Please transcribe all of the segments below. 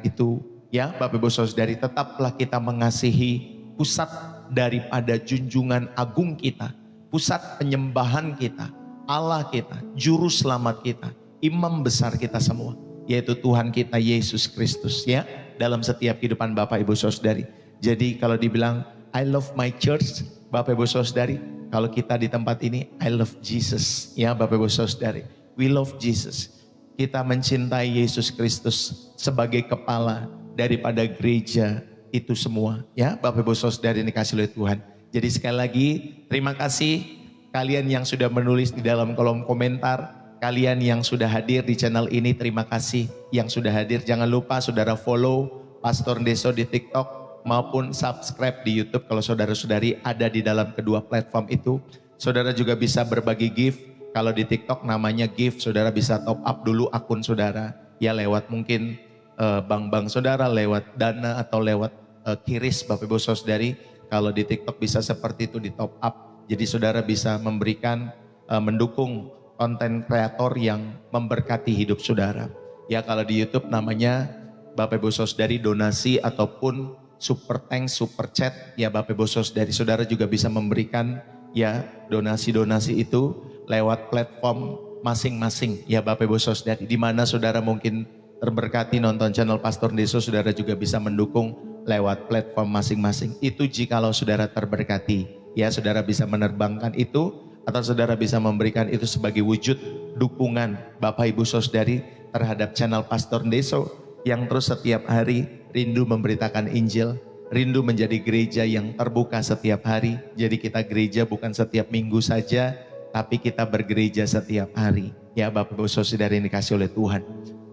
itu ya Bapak Ibu Saudari, tetaplah kita mengasihi pusat daripada junjungan agung kita, pusat penyembahan kita, Allah kita, juru selamat kita, imam besar kita semua, yaitu Tuhan kita Yesus Kristus ya, dalam setiap kehidupan Bapak Ibu Saudari. Jadi kalau dibilang I love my church, Bapak Ibu Saudari, kalau kita di tempat ini I love Jesus ya Bapak Ibu Saudari, we love Jesus. Kita mencintai Yesus Kristus sebagai kepala daripada gereja itu semua ya Bapak Ibu Saudari yang dikasihi oleh Tuhan. Jadi sekali lagi terima kasih kalian yang sudah menulis di dalam kolom komentar, kalian yang sudah hadir di channel ini, terima kasih yang sudah hadir. Jangan lupa saudara follow Pastor Ndeso di TikTok maupun subscribe di YouTube kalau saudara-saudari ada di dalam kedua platform itu. Saudara juga bisa berbagi gift. Kalau di TikTok namanya gift, saudara bisa top up dulu akun saudara ya lewat mungkin bank-bank saudara, lewat Dana atau lewat Kiris Bapak Ibu Saudari. Kalau di TikTok bisa seperti itu di top up. Jadi saudara bisa memberikan mendukung konten kreator yang memberkati hidup saudara. Ya kalau di YouTube namanya Bapak Ibu Saudari donasi ataupun super thanks, super chat ya Bapak Ibu Saudari. Saudara juga bisa memberikan ya donasi-donasi itu lewat platform masing-masing ya Bapak Ibu Saudari. Di mana saudara mungkin terberkati nonton channel Pastor Ndeso, saudara juga bisa mendukung lewat platform masing-masing. Itu jikalau saudara terberkati ya, saudara bisa menerbangkan itu atau saudara bisa memberikan itu sebagai wujud dukungan Bapak Ibu Saudari terhadap channel Pastor Ndeso yang terus setiap hari rindu memberitakan Injil, rindu menjadi gereja yang terbuka setiap hari. Jadi kita gereja bukan setiap minggu saja, tapi kita bergereja setiap hari. Ya Bapak Ibu Saudara yang dikasihi oleh Tuhan.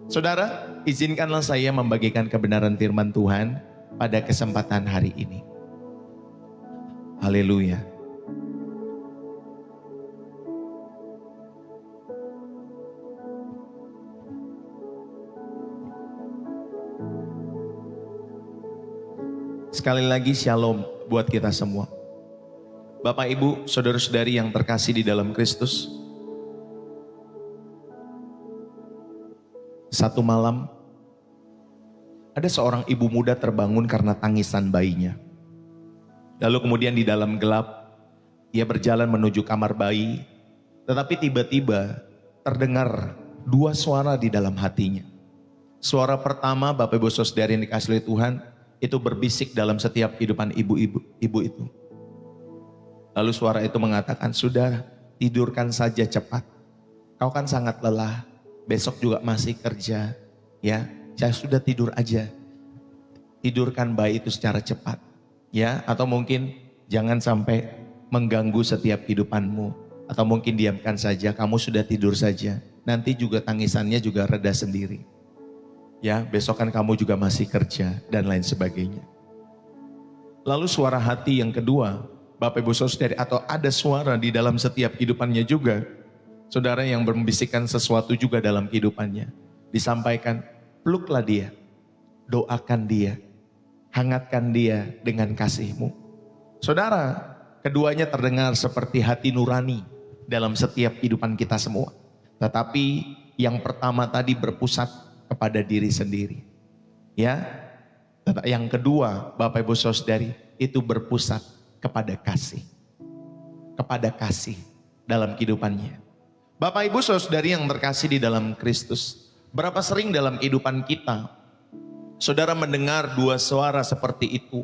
Saudara, izinkanlah saya membagikan kebenaran firman Tuhan pada kesempatan hari ini. Haleluya. Sekali lagi shalom buat kita semua. Bapak Ibu, saudara-saudari yang terkasih di dalam Kristus. Satu malam, ada seorang ibu muda terbangun karena tangisan bayinya. Lalu kemudian di dalam gelap, ia berjalan menuju kamar bayi. Tetapi tiba-tiba terdengar dua suara di dalam hatinya. Suara pertama, Bapak Ibu Saudari yang dikasihi oleh Tuhan, itu berbisik dalam setiap kehidupan ibu itu. Lalu suara itu mengatakan, sudah tidurkan saja cepat. Kau kan sangat lelah, besok juga masih kerja. Ya, saya sudah tidur aja. Tidurkan bayi itu secara cepat. Ya, atau mungkin jangan sampai mengganggu setiap kehidupanmu. Atau mungkin diamkan saja, kamu sudah tidur saja. Nanti juga tangisannya juga reda sendiri. Ya, besok kan kamu juga masih kerja dan lain sebagainya. Lalu suara hati yang kedua, Bapak Ibu Saudari, atau ada suara di dalam setiap kehidupannya juga. Saudara yang membisikkan sesuatu juga dalam kehidupannya. Disampaikan, peluklah dia, doakan dia, hangatkan dia dengan kasih-Mu. Saudara, keduanya terdengar seperti hati nurani dalam setiap kehidupan kita semua. Tetapi yang pertama tadi berpusat kepada diri sendiri. Ya, yang kedua Bapak Ibu Saudari itu berpusat kepada kasih. Kepada kasih dalam kehidupannya. Bapak Ibu Saudari yang terkasih di dalam Kristus, berapa sering dalam kehidupan kita saudara mendengar dua suara seperti itu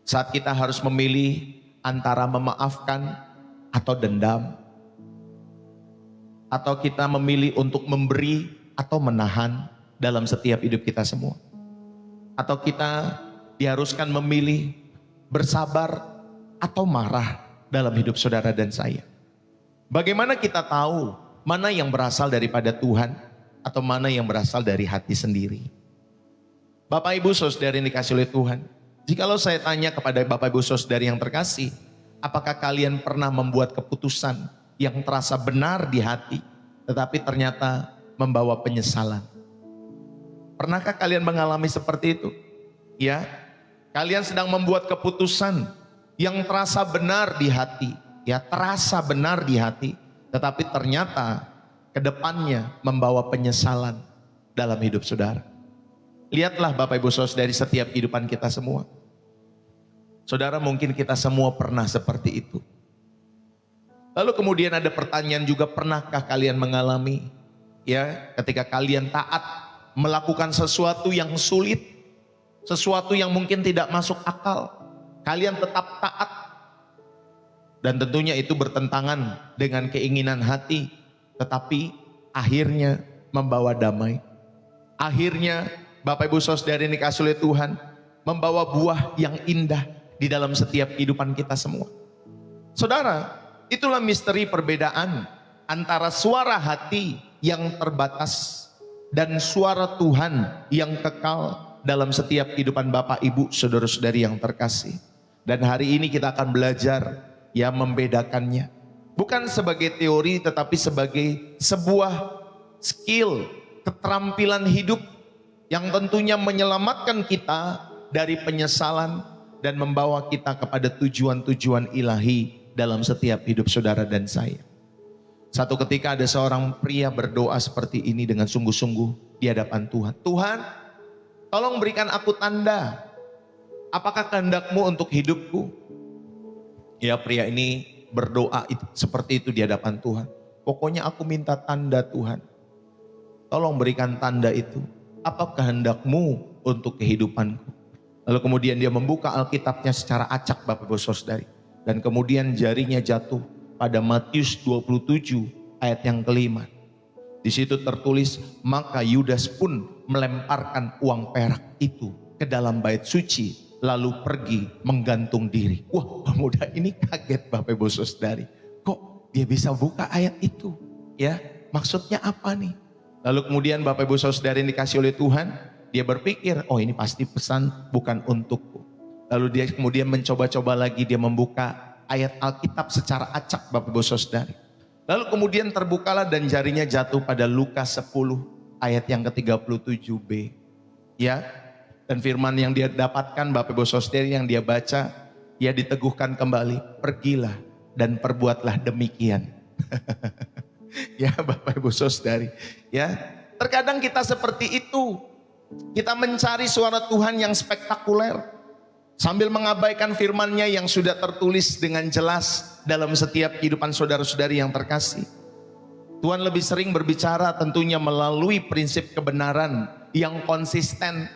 saat kita harus memilih antara memaafkan atau dendam, atau kita memilih untuk memberi atau menahan dalam setiap hidup kita semua, atau kita diharuskan memilih bersabar atau marah dalam hidup saudara dan saya. Bagaimana kita tahu mana yang berasal daripada Tuhan atau mana yang berasal dari hati sendiri? Bapak Ibu Saudari yang dikasihi oleh Tuhan, jikalau saya tanya kepada Bapak Ibu Saudari yang terkasih, apakah kalian pernah membuat keputusan yang terasa benar di hati, tetapi ternyata membawa penyesalan? Pernahkah kalian mengalami seperti itu? Ya, kalian sedang membuat keputusan yang terasa benar di hati, ya terasa benar di hati, tetapi ternyata ke depannya membawa penyesalan dalam hidup saudara. Lihatlah Bapak Ibu Saudara dari setiap kehidupan kita semua. Saudara, mungkin kita semua pernah seperti itu. Lalu kemudian ada pertanyaan juga, pernahkah kalian mengalami ya ketika kalian taat melakukan sesuatu yang sulit, sesuatu yang mungkin tidak masuk akal, kalian tetap taat, dan tentunya itu bertentangan dengan keinginan hati, tetapi akhirnya membawa damai. Akhirnya Bapak Ibu Saudara ini dikasih oleh Tuhan, membawa buah yang indah di dalam setiap kehidupan kita semua. Saudara, itulah misteri perbedaan antara suara hati yang terbatas dan suara Tuhan yang kekal dalam setiap kehidupan Bapak Ibu Saudara-saudari yang terkasih. Dan hari ini kita akan belajar ya membedakannya. Bukan sebagai teori tetapi sebagai sebuah skill, keterampilan hidup yang tentunya menyelamatkan kita dari penyesalan dan membawa kita kepada tujuan-tujuan ilahi dalam setiap hidup saudara dan saya. Satu ketika ada seorang pria berdoa seperti ini dengan sungguh-sungguh di hadapan Tuhan. Tuhan, tolong berikan aku tanda. Apakah kehendak-Mu untuk hidupku? Ya, pria ini berdoa seperti itu di hadapan Tuhan. Pokoknya aku minta tanda Tuhan. Tolong berikan tanda itu. Apa kehendak-Mu untuk kehidupanku? Lalu kemudian dia membuka Alkitabnya secara acak Bapak Ibu Saudari. Dan kemudian jarinya jatuh pada Matius 27 ayat yang kelima. Di situ tertulis, maka Yudas pun melemparkan uang perak itu ke dalam bait suci, lalu pergi menggantung diri. Wah, pemuda ini kaget Bapak Ibu Saudari. Kok dia bisa buka ayat itu? Ya, maksudnya apa nih? Lalu kemudian Bapak Ibu Saudari yang dikasih oleh Tuhan, dia berpikir, oh ini pasti pesan bukan untukku. Lalu dia kemudian mencoba-coba lagi, dia membuka ayat Alkitab secara acak Bapak Ibu Saudari. Lalu kemudian terbukalah dan jarinya jatuh pada Lukas 10 ayat yang ke-37b. Ya, dan firman yang dia dapatkan Bapak Ibu Saudari yang dia baca, dia diteguhkan kembali, pergilah dan perbuatlah demikian. Ya Bapak Ibu Saudari, ya terkadang kita seperti itu. Kita mencari suara Tuhan yang spektakuler sambil mengabaikan firman-Nya yang sudah tertulis dengan jelas dalam setiap kehidupan saudara-saudari yang terkasih. Tuhan lebih sering berbicara tentunya melalui prinsip kebenaran yang konsisten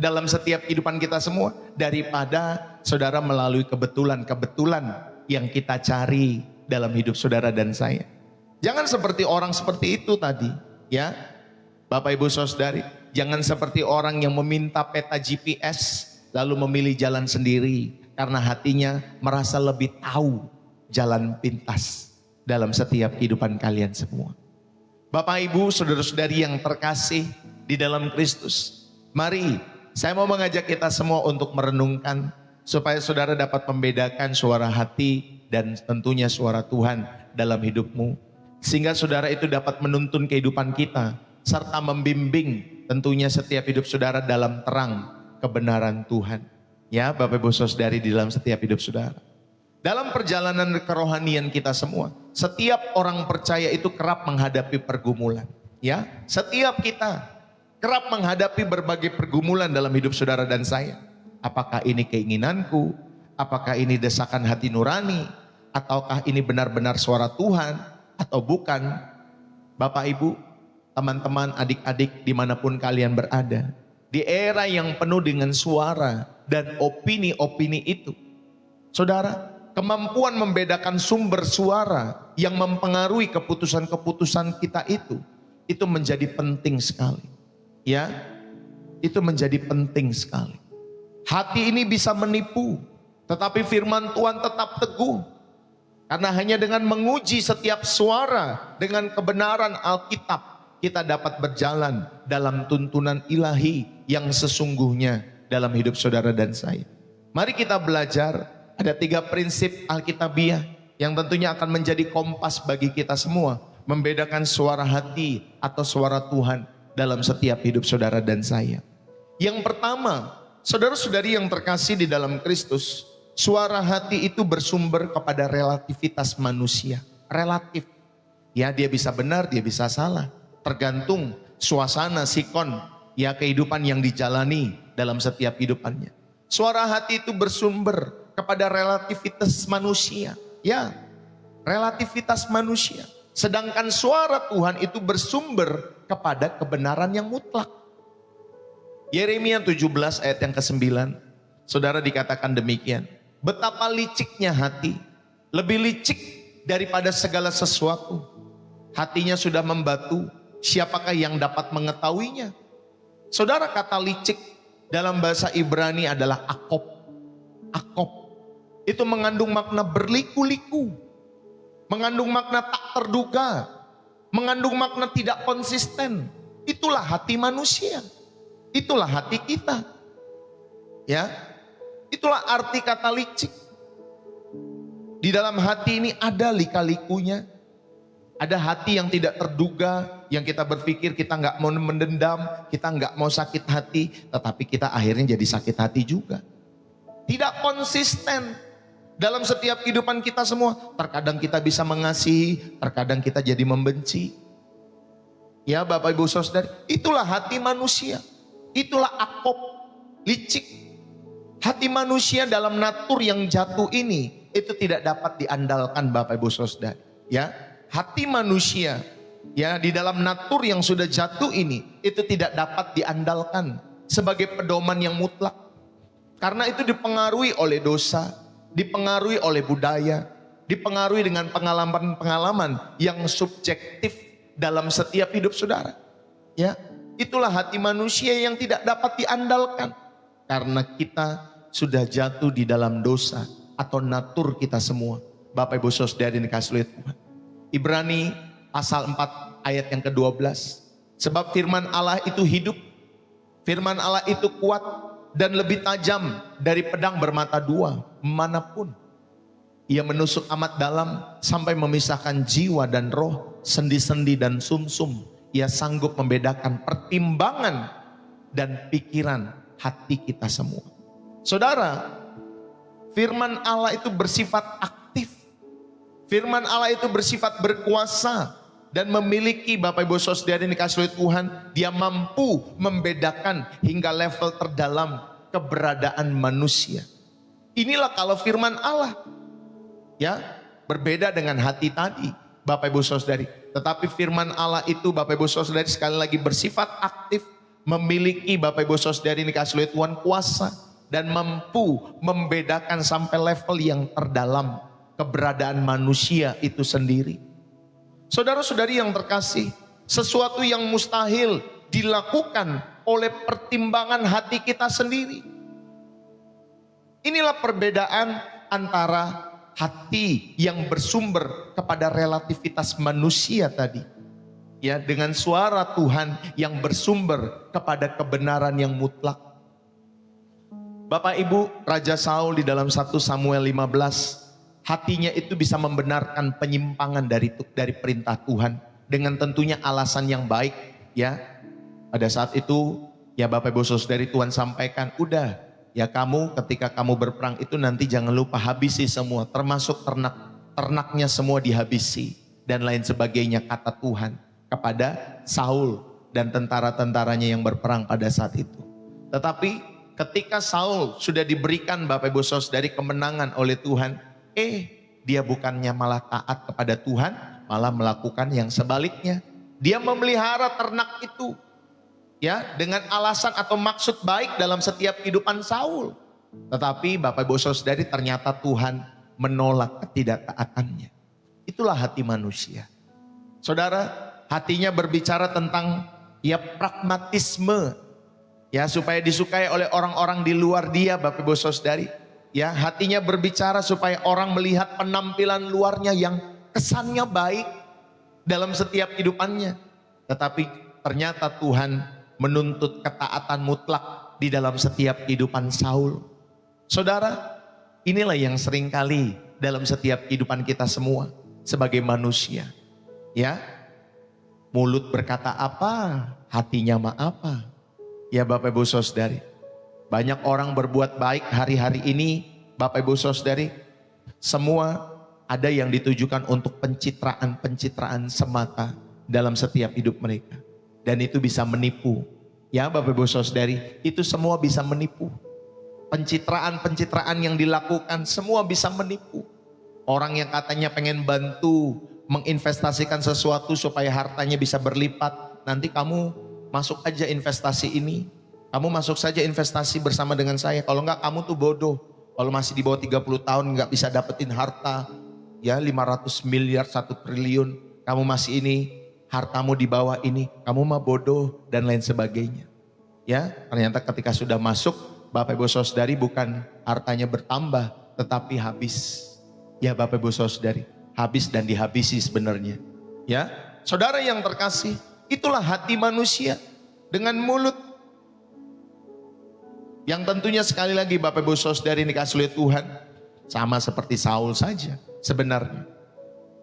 dalam setiap kehidupan kita semua, daripada saudara melalui kebetulan-kebetulan yang kita cari dalam hidup saudara dan saya. Jangan seperti orang seperti itu tadi, ya Bapak Ibu Saudari. Jangan seperti orang yang meminta peta GPS lalu memilih jalan sendiri karena hatinya merasa lebih tahu jalan pintas dalam setiap kehidupan kalian semua. Bapak Ibu Saudara-saudari yang terkasih di dalam Kristus, mari saya mau mengajak kita semua untuk merenungkan supaya saudara dapat membedakan suara hati dan tentunya suara Tuhan dalam hidupmu. Sehingga saudara itu dapat menuntun kehidupan kita serta membimbing tentunya setiap hidup saudara dalam terang kebenaran Tuhan. Ya Bapak Ibu Saudari, di dalam setiap hidup saudara. Dalam perjalanan kerohanian kita semua, setiap orang percaya itu kerap menghadapi pergumulan. Ya, setiap kita kerap menghadapi berbagai pergumulan dalam hidup saudara dan saya. Apakah ini keinginanku? Apakah ini desakan hati nurani? Ataukah ini benar-benar suara Tuhan? Atau bukan? Bapak Ibu, teman-teman, adik-adik dimanapun kalian berada, di era yang penuh dengan suara dan opini-opini itu, saudara, kemampuan membedakan sumber suara yang mempengaruhi keputusan-keputusan kita itu menjadi penting sekali. Ya, itu menjadi penting sekali. Hati ini bisa menipu, tetapi firman Tuhan tetap teguh. Karena hanya dengan menguji setiap suara dengan kebenaran Alkitab, kita dapat berjalan dalam tuntunan ilahi yang sesungguhnya dalam hidup saudara dan saya. Mari kita belajar, ada 3 prinsip Alkitabiah yang tentunya akan menjadi kompas bagi kita semua, membedakan suara hati atau suara Tuhan dalam setiap hidup saudara dan saya. Yang pertama, saudara-saudari yang terkasih di dalam Kristus, suara hati itu bersumber kepada relativitas manusia. Relatif. Ya, dia bisa benar, dia bisa salah. Tergantung suasana, sikon ya kehidupan yang dijalani dalam setiap hidupannya. Suara hati itu bersumber kepada relativitas manusia, ya, relativitas manusia. Sedangkan suara Tuhan itu bersumber kepada kebenaran yang mutlak. Yeremia 17 ayat yang ke-9, saudara, dikatakan demikian. Betapa liciknya hati, lebih licik daripada segala sesuatu. Hatinya sudah membatu, siapakah yang dapat mengetahuinya? Saudara, kata licik dalam bahasa Ibrani adalah akop. Akop itu mengandung makna berliku-liku, mengandung makna tak terduga, mengandung makna tidak konsisten. Itulah hati manusia, itulah hati kita. Ya, itulah arti kata licik. Di dalam hati ini ada lika-likunya. Ada hati yang tidak terduga, yang kita berpikir kita nggak mau mendendam, kita nggak mau sakit hati, tetapi kita akhirnya jadi sakit hati juga. Tidak konsisten dalam setiap kehidupan kita semua. Terkadang kita bisa mengasihi, terkadang kita jadi membenci. Ya Bapak Ibu Saudara, itulah hati manusia. Itulah akop, licik. Hati manusia dalam natur yang jatuh ini, itu tidak dapat diandalkan Bapak Ibu Saudara. Ya, hati manusia, ya, di dalam natur yang sudah jatuh ini, itu tidak dapat diandalkan sebagai pedoman yang mutlak. Karena itu dipengaruhi oleh dosa, dipengaruhi oleh budaya, dipengaruhi dengan pengalaman-pengalaman yang subjektif dalam setiap hidup saudara. Ya, itulah hati manusia yang tidak dapat diandalkan. Karena kita sudah jatuh di dalam dosa atau natur kita semua. Bapak Ibu Saudara yang dikasihi oleh Tuhan. Ibrani pasal 4 ayat yang ke-12. Sebab firman Allah itu hidup, firman Allah itu kuat dan lebih tajam dari pedang bermata dua manapun. Ia menusuk amat dalam sampai memisahkan jiwa dan roh, sendi-sendi dan sumsum. Ia sanggup membedakan pertimbangan dan pikiran hati kita semua. Saudara, firman Allah itu bersifat aktif. Firman Allah itu bersifat berkuasa dan memiliki, Bapak Ibu Saudara yang dikasihi oleh Tuhan, dia mampu membedakan hingga level terdalam keberadaan manusia. Inilah kalau firman Allah, ya, berbeda dengan hati tadi, Bapak Ibu Saudari. Tetapi firman Allah itu, Bapak Ibu Saudari, sekali lagi bersifat aktif, memiliki, Bapak Ibu Saudari yang dikasihi oleh Tuhan, kuasa dan mampu membedakan sampai level yang terdalam keberadaan manusia itu sendiri. Saudara-saudari yang terkasih, sesuatu yang mustahil dilakukan oleh pertimbangan hati kita sendiri. Inilah perbedaan antara hati yang bersumber kepada relativitas manusia tadi, ya, dengan suara Tuhan yang bersumber kepada kebenaran yang mutlak. Bapak Ibu, Raja Saul di dalam 1 Samuel 15, hatinya itu bisa membenarkan penyimpangan dari perintah Tuhan dengan tentunya alasan yang baik, ya. Pada saat itu, ya Bapak Ibu Saudari, Tuhan sampaikan, udah, ya kamu ketika kamu berperang itu nanti jangan lupa habisi semua, termasuk ternaknya semua dihabisi dan lain sebagainya, kata Tuhan kepada Saul dan tentara-tentaranya yang berperang pada saat itu. Tetapi ketika Saul sudah diberikan, Bapak Ibu Saudari, kemenangan oleh Tuhan, dia bukannya malah taat kepada Tuhan, malah melakukan yang sebaliknya. Dia memelihara ternak itu, ya, dengan alasan atau maksud baik dalam setiap kehidupan Saul. Tetapi Bapak Ibu Saudari, ternyata Tuhan menolak ketidaktaatannya. Itulah hati manusia. Saudara, hatinya berbicara tentang, ya, pragmatisme, ya, supaya disukai oleh orang-orang di luar dia, Bapak Ibu Saudari. Ya, hatinya berbicara supaya orang melihat penampilan luarnya yang kesannya baik dalam setiap kehidupannya. Tetapi ternyata Tuhan menuntut ketaatan mutlak di dalam setiap kehidupan Saul. Saudara, inilah yang seringkali dalam setiap kehidupan kita semua sebagai manusia. Ya, mulut berkata apa, hatinya mah apa. Ya Bapak Ibu Saudari, banyak orang berbuat baik hari-hari ini, Bapak Ibu Saudari, semua ada yang ditujukan untuk pencitraan semata dalam setiap hidup mereka. Dan itu bisa menipu, Ya Bapak Ibu Saudari, itu semua bisa menipu. Pencitraan-pencitraan yang dilakukan semua bisa menipu. Orang yang katanya pengen bantu menginvestasikan sesuatu supaya hartanya bisa berlipat. Nanti kamu masuk aja investasi ini. Kamu masuk saja investasi bersama dengan saya. Kalau enggak kamu tuh bodoh. Kalau masih di bawah 30 tahun enggak bisa dapetin harta. Ya 500 miliar, 1 triliun. Kamu masih ini, hartamu di bawah ini. Kamu mah bodoh dan lain sebagainya. Ya, ternyata ketika sudah masuk, Bapak Ibu Saudari bukan hartanya bertambah, tetapi habis. Ya Bapak Ibu Saudari, habis dan dihabisi sebenarnya. Ya, saudara yang terkasih, itulah hati manusia dengan mulut. Yang tentunya sekali lagi Bapak Ibu Saudari dikasih oleh Tuhan, sama seperti Saul saja sebenarnya.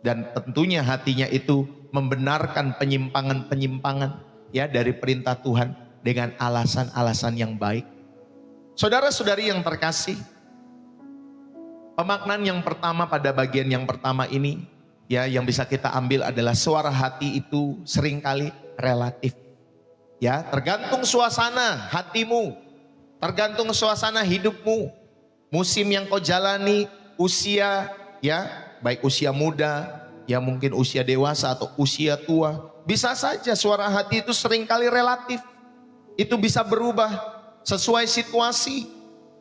Dan tentunya hatinya itu membenarkan penyimpangan-penyimpangan ya dari perintah Tuhan dengan alasan-alasan yang baik. Saudara-saudari yang terkasih, pemaknaan yang pertama pada bagian yang pertama ini ya yang bisa kita ambil adalah suara hati itu seringkali relatif. Ya, tergantung suasana hatimu, tergantung suasana hidupmu, musim yang kau jalani, usia ya, baik usia muda, ya mungkin usia dewasa atau usia tua. Bisa saja suara hati itu seringkali relatif. Itu bisa berubah sesuai situasi,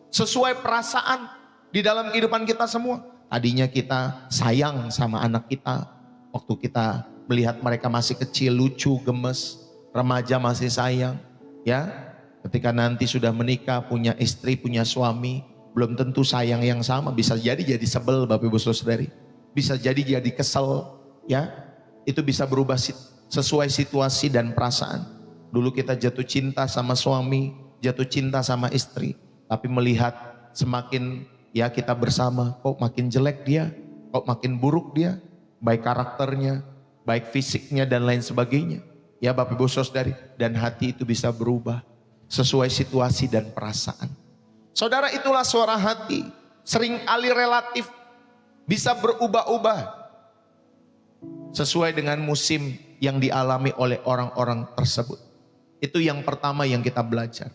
sesuai perasaan di dalam kehidupan kita semua. Tadinya kita sayang sama anak kita, waktu kita melihat mereka masih kecil, lucu, gemes, remaja masih sayang. Ya, ketika nanti sudah menikah, punya istri, punya suami, belum tentu sayang yang sama. Bisa jadi sebel Bapak Ibu Saudari. Bisa jadi kesel. Ya, itu bisa berubah sesuai situasi dan perasaan. Dulu kita jatuh cinta sama suami, jatuh cinta sama istri. Tapi melihat semakin ya kita bersama, kok makin jelek dia, kok makin buruk dia. Baik karakternya, baik fisiknya dan lain sebagainya. Ya Bapak Ibu Saudari, dan hati itu bisa berubah sesuai situasi dan perasaan. Saudara, itulah suara hati. Seringkali relatif, bisa berubah-ubah sesuai dengan musim yang dialami oleh orang-orang tersebut. Itu yang pertama yang kita belajar.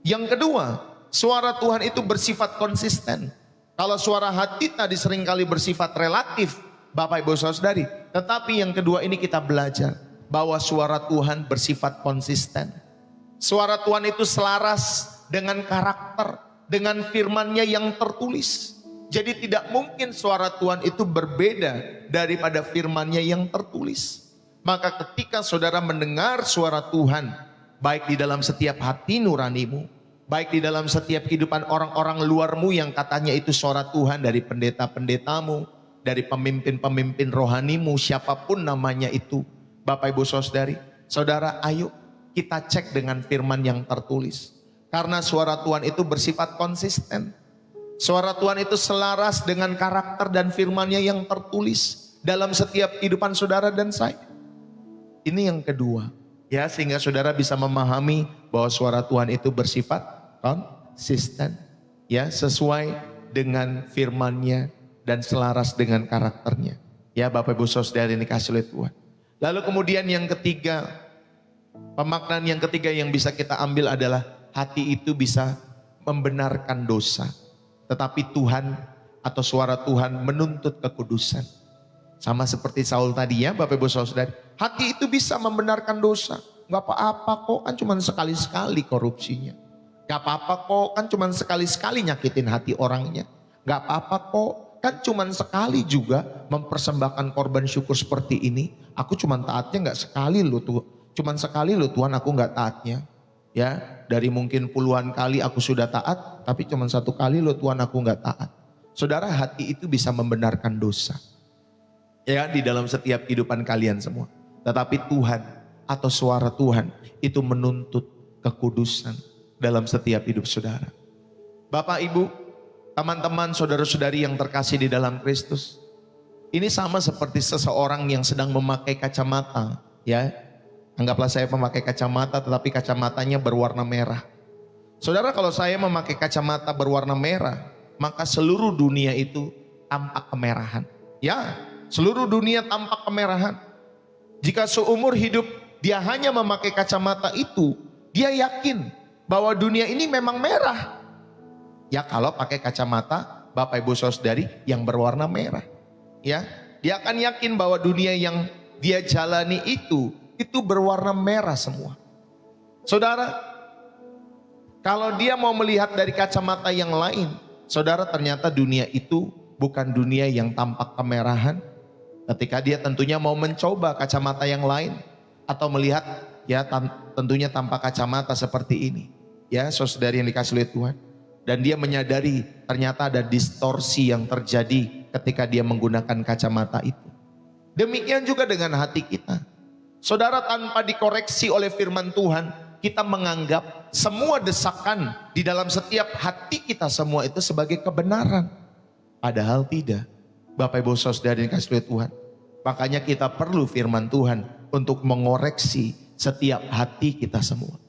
Yang kedua, suara Tuhan itu bersifat konsisten. Kalau suara hati tadi seringkali bersifat relatif, Bapak Ibu Saudari. Tetapi yang kedua ini kita belajar bahwa suara Tuhan bersifat konsisten. Suara Tuhan itu selaras dengan karakter, dengan firman-Nya yang tertulis. Jadi tidak mungkin suara Tuhan itu berbeda daripada firman-Nya yang tertulis. Maka ketika saudara mendengar suara Tuhan, baik di dalam setiap hati nuranimu, baik di dalam setiap kehidupan orang-orang luarmu yang katanya itu suara Tuhan dari pendeta-pendetamu, dari pemimpin-pemimpin rohanimu, siapapun namanya itu. Bapak Ibu Saudari, saudara ayo kita cek dengan firman yang tertulis. Karena suara Tuhan itu bersifat konsisten. Suara Tuhan itu selaras dengan karakter dan firman-Nya yang tertulis dalam setiap kehidupan saudara dan saya. Ini yang kedua. Ya, sehingga saudara bisa memahami bahwa suara Tuhan itu bersifat konsisten. Ya, sesuai dengan firman-Nya dan selaras dengan karakternya. Ya Bapak Ibu Saudari ini dikasih oleh Tuhan. Lalu kemudian yang ketiga, pemaknaan yang ketiga yang bisa kita ambil adalah hati itu bisa membenarkan dosa. Tetapi Tuhan atau suara Tuhan menuntut kekudusan. Sama seperti Saul tadi ya Bapak Ibu Saudari. Hati itu bisa membenarkan dosa. Gak apa-apa kok, kan cuma sekali-sekali korupsinya. Gak apa-apa kok, kan cuma sekali-sekali nyakitin hati orangnya. Gak apa-apa kok, kan cuma sekali juga mempersembahkan korban syukur seperti ini. Aku cuma taatnya gak sekali loh tuh. Cuma sekali loh Tuhan aku gak taatnya. Ya, dari mungkin puluhan kali aku sudah taat, tapi cuma satu kali loh Tuhan aku gak taat. Saudara, hati itu bisa membenarkan dosa. Ya, di dalam setiap kehidupan kalian semua. Tetapi Tuhan atau suara Tuhan itu menuntut kekudusan dalam setiap hidup saudara. Bapak, Ibu, teman-teman, saudara-saudari yang terkasih di dalam Kristus. Ini sama seperti seseorang yang sedang memakai kacamata, ya. Anggaplah saya memakai kacamata tetapi kacamatanya berwarna merah. Saudara, kalau saya memakai kacamata berwarna merah, maka seluruh dunia itu tampak kemerahan. Ya, seluruh dunia tampak kemerahan. Jika seumur hidup dia hanya memakai kacamata itu, Dia yakin bahwa dunia ini memang merah. Ya kalau pakai kacamata Bapak Ibu Saudari yang berwarna merah. Ya, dia akan yakin bahwa dunia yang dia jalani itu berwarna merah semua. Saudara, kalau dia mau melihat dari kacamata yang lain, saudara, ternyata dunia itu bukan dunia yang tampak kemerahan. Ketika dia tentunya mau mencoba kacamata yang lain atau melihat ya tentunya tanpa kacamata seperti ini. Ya, saudari yang dikasih oleh Tuhan. Dan dia menyadari ternyata ada distorsi yang terjadi ketika dia menggunakan kacamata itu. Demikian juga dengan hati kita. Saudara, tanpa dikoreksi oleh firman Tuhan, kita menganggap semua desakan di dalam setiap hati kita semua itu sebagai kebenaran. Padahal tidak. Bapak Ibu Saudara yang dikasihi oleh Tuhan. Makanya kita perlu firman Tuhan untuk mengoreksi setiap hati kita semua.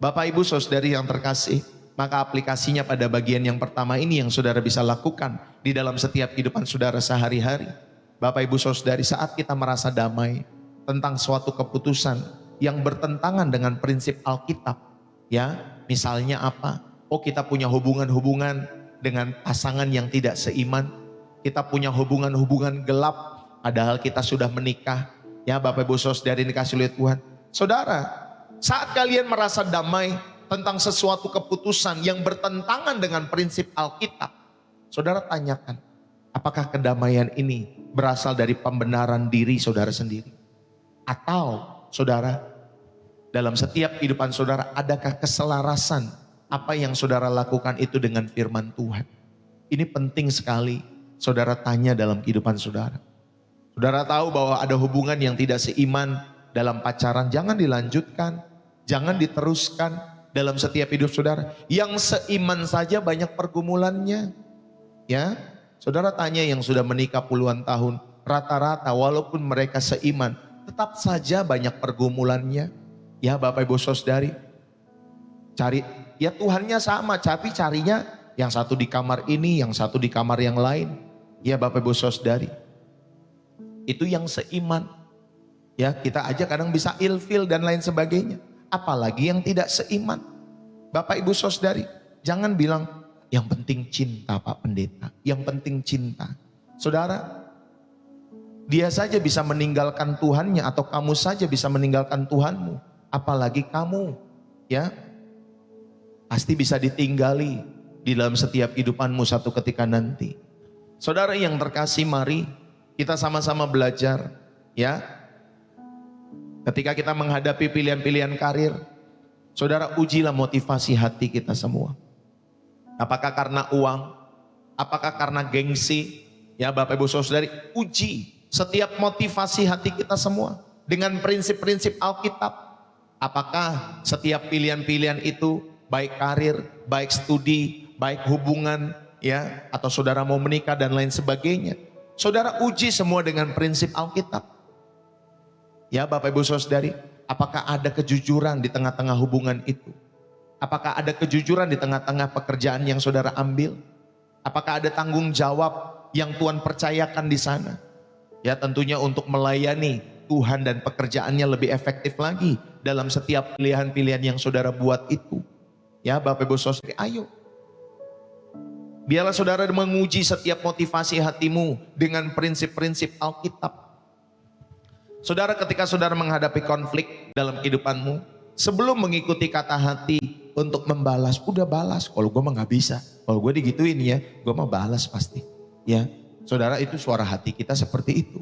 Bapak Ibu Saudari yang terkasih, maka aplikasinya pada bagian yang pertama ini yang saudara bisa lakukan di dalam setiap kehidupan saudara sehari-hari. Bapak Ibu Saudari, saat kita merasa damai tentang suatu keputusan yang bertentangan dengan prinsip Alkitab, ya, misalnya apa? Oh, kita punya hubungan-hubungan dengan pasangan yang tidak seiman, kita punya hubungan-hubungan gelap, padahal kita sudah menikah. Ya, Bapak Ibu Saudari dikasih oleh Tuhan. Saudara, saat kalian merasa damai tentang sesuatu keputusan yang bertentangan dengan prinsip Alkitab, saudara tanyakan, apakah kedamaian ini berasal dari pembenaran diri saudara sendiri? Atau saudara, dalam setiap kehidupan saudara, adakah keselarasan apa yang saudara lakukan itu dengan firman Tuhan? Ini penting sekali saudara tanya dalam kehidupan saudara. Saudara tahu bahwa ada hubungan yang tidak seiman dalam pacaran, jangan dilanjutkan, jangan diteruskan dalam setiap hidup saudara. Yang seiman saja banyak pergumulannya. Ya, saudara tanya yang sudah menikah puluhan tahun, rata-rata walaupun mereka seiman, tetap saja banyak pergumulannya. Ya, Bapak Ibu Saudari, cari, ya Tuhannya sama, tapi carinya yang satu di kamar ini, yang satu di kamar yang lain. Ya, Bapak Ibu Saudari, itu yang seiman. Ya, kita aja kadang bisa ilfil dan lain sebagainya. Apalagi yang tidak seiman. Bapak Ibu Saudari, jangan bilang yang penting cinta Pak Pendeta, yang penting cinta. Saudara, dia saja bisa meninggalkan Tuhannya, atau kamu saja bisa meninggalkan Tuhanmu. Apalagi kamu, ya, pasti bisa ditinggali di dalam setiap kehidupanmu satu ketika nanti. Saudara yang terkasih, mari kita sama-sama belajar, ya. Ketika kita menghadapi pilihan-pilihan karir, saudara, ujilah motivasi hati kita semua. Apakah karena uang? Apakah karena gengsi? Ya, Bapak Ibu Saudari, uji setiap motivasi hati kita semua dengan prinsip-prinsip Alkitab. Apakah setiap pilihan-pilihan itu, baik karir, baik studi, baik hubungan, ya, atau saudara mau menikah dan lain sebagainya, saudara uji semua dengan prinsip Alkitab. Ya, Bapak Ibu Saudari, apakah ada kejujuran di tengah-tengah hubungan itu? Apakah ada kejujuran di tengah-tengah pekerjaan yang saudara ambil? Apakah ada tanggung jawab yang Tuhan percayakan di sana? Ya, tentunya untuk melayani Tuhan dan pekerjaannya lebih efektif lagi dalam setiap pilihan-pilihan yang saudara buat itu. Ya, Bapak Ibu Saudari, ayo. Biarlah saudara menguji setiap motivasi hatimu dengan prinsip-prinsip Alkitab. Saudara, ketika saudara menghadapi konflik dalam kehidupanmu, sebelum mengikuti kata hati untuk membalas, udah balas. Kalau gue mah gak bisa, kalau gue digituin ya, gue mah balas pasti. Ya, saudara, itu suara hati kita seperti itu.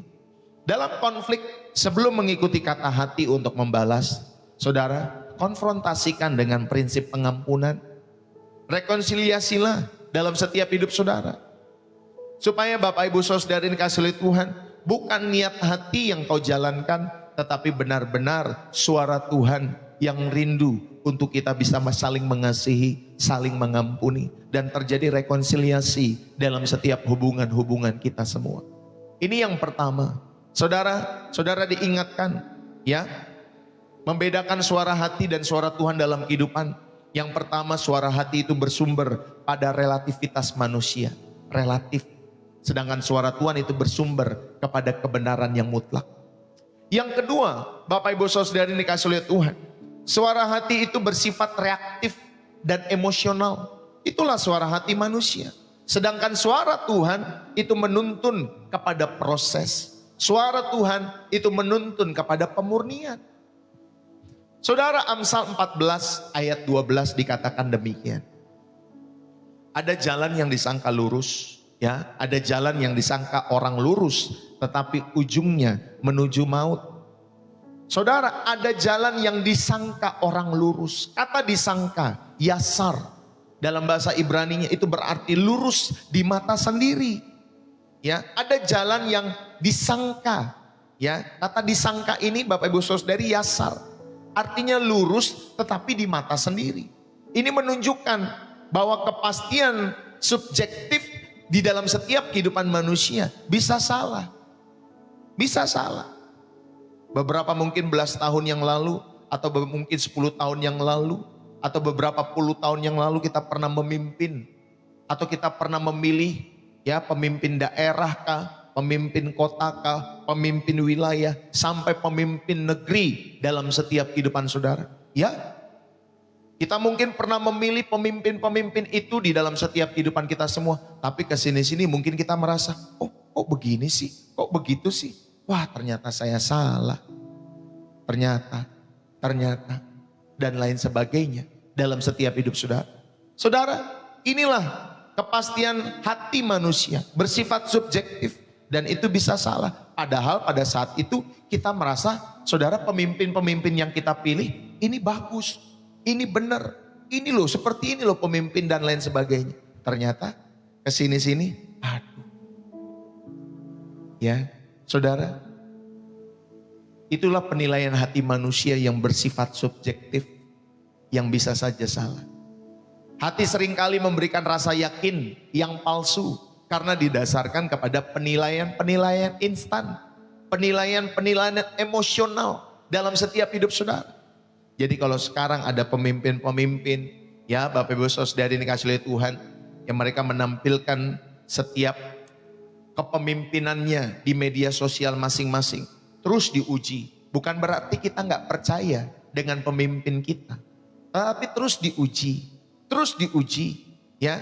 Dalam konflik, sebelum mengikuti kata hati untuk membalas, saudara, konfrontasikan dengan prinsip pengampunan. Rekonsiliasilah dalam setiap hidup saudara. Supaya Bapak Ibu Saudara dikasih oleh Tuhan, bukan niat hati yang kau jalankan, tetapi benar-benar suara Tuhan yang rindu untuk kita bisa saling mengasihi, saling mengampuni, dan terjadi rekonsiliasi dalam setiap hubungan-hubungan kita semua. Ini yang pertama. Saudara, saudara diingatkan, ya, membedakan suara hati dan suara Tuhan dalam kehidupan. Yang pertama, suara hati itu bersumber pada relativitas manusia, relatif. Sedangkan suara Tuhan itu bersumber kepada kebenaran yang mutlak. Yang kedua, Bapak Ibu Saudara dikasih oleh Tuhan, Suara hati itu bersifat reaktif dan emosional. Itulah suara hati manusia. Sedangkan suara Tuhan itu menuntun kepada proses. Suara Tuhan itu menuntun kepada pemurnian. Saudara, Amsal 14 ayat 12 dikatakan demikian. Ada jalan yang disangka lurus, ya, ada jalan yang disangka orang lurus, tetapi ujungnya menuju maut. Saudara, ada jalan yang disangka orang lurus. Kata disangka, yasar, dalam bahasa Ibraninya itu berarti lurus di mata sendiri. Ya, ada jalan yang disangka. Ya, kata disangka ini Bapak Ibu Saudari yasar. Artinya lurus tetapi di mata sendiri. Ini menunjukkan bahwa kepastian subjektif di dalam setiap kehidupan manusia bisa salah. Bisa salah. Beberapa mungkin belas tahun yang lalu, atau mungkin 10 tahun yang lalu, atau beberapa puluh tahun yang lalu kita pernah memimpin, atau kita pernah memilih, ya, pemimpin daerah kah, pemimpin kota kah, pemimpin wilayah, sampai pemimpin negeri dalam setiap kehidupan saudara. Ya, kita mungkin pernah memilih pemimpin-pemimpin itu di dalam setiap kehidupan kita semua. Tapi kesini-sini mungkin kita merasa, oh kok begini sih, kok begitu sih. Wah, ternyata saya salah. Ternyata, dan lain sebagainya dalam setiap hidup saudara. Saudara, inilah kepastian hati manusia, bersifat subjektif. Dan itu bisa salah. Padahal pada saat itu kita merasa, saudara, pemimpin-pemimpin yang kita pilih, ini bagus, ini benar, ini loh, seperti ini loh pemimpin dan lain sebagainya. Ternyata kesini-sini, aduh. Ya, saudara, itulah penilaian hati manusia yang bersifat subjektif, yang bisa saja salah. Hati seringkali memberikan rasa yakin yang palsu, karena didasarkan kepada penilaian-penilaian instan, penilaian-penilaian emosional dalam setiap hidup saudara. Jadi kalau sekarang ada pemimpin-pemimpin, ya Bapak Ibu Saudari dikasih oleh Tuhan, yang mereka menampilkan setiap kepemimpinannya di media sosial masing-masing, terus diuji. Bukan berarti kita nggak percaya dengan pemimpin kita, tapi terus diuji, ya.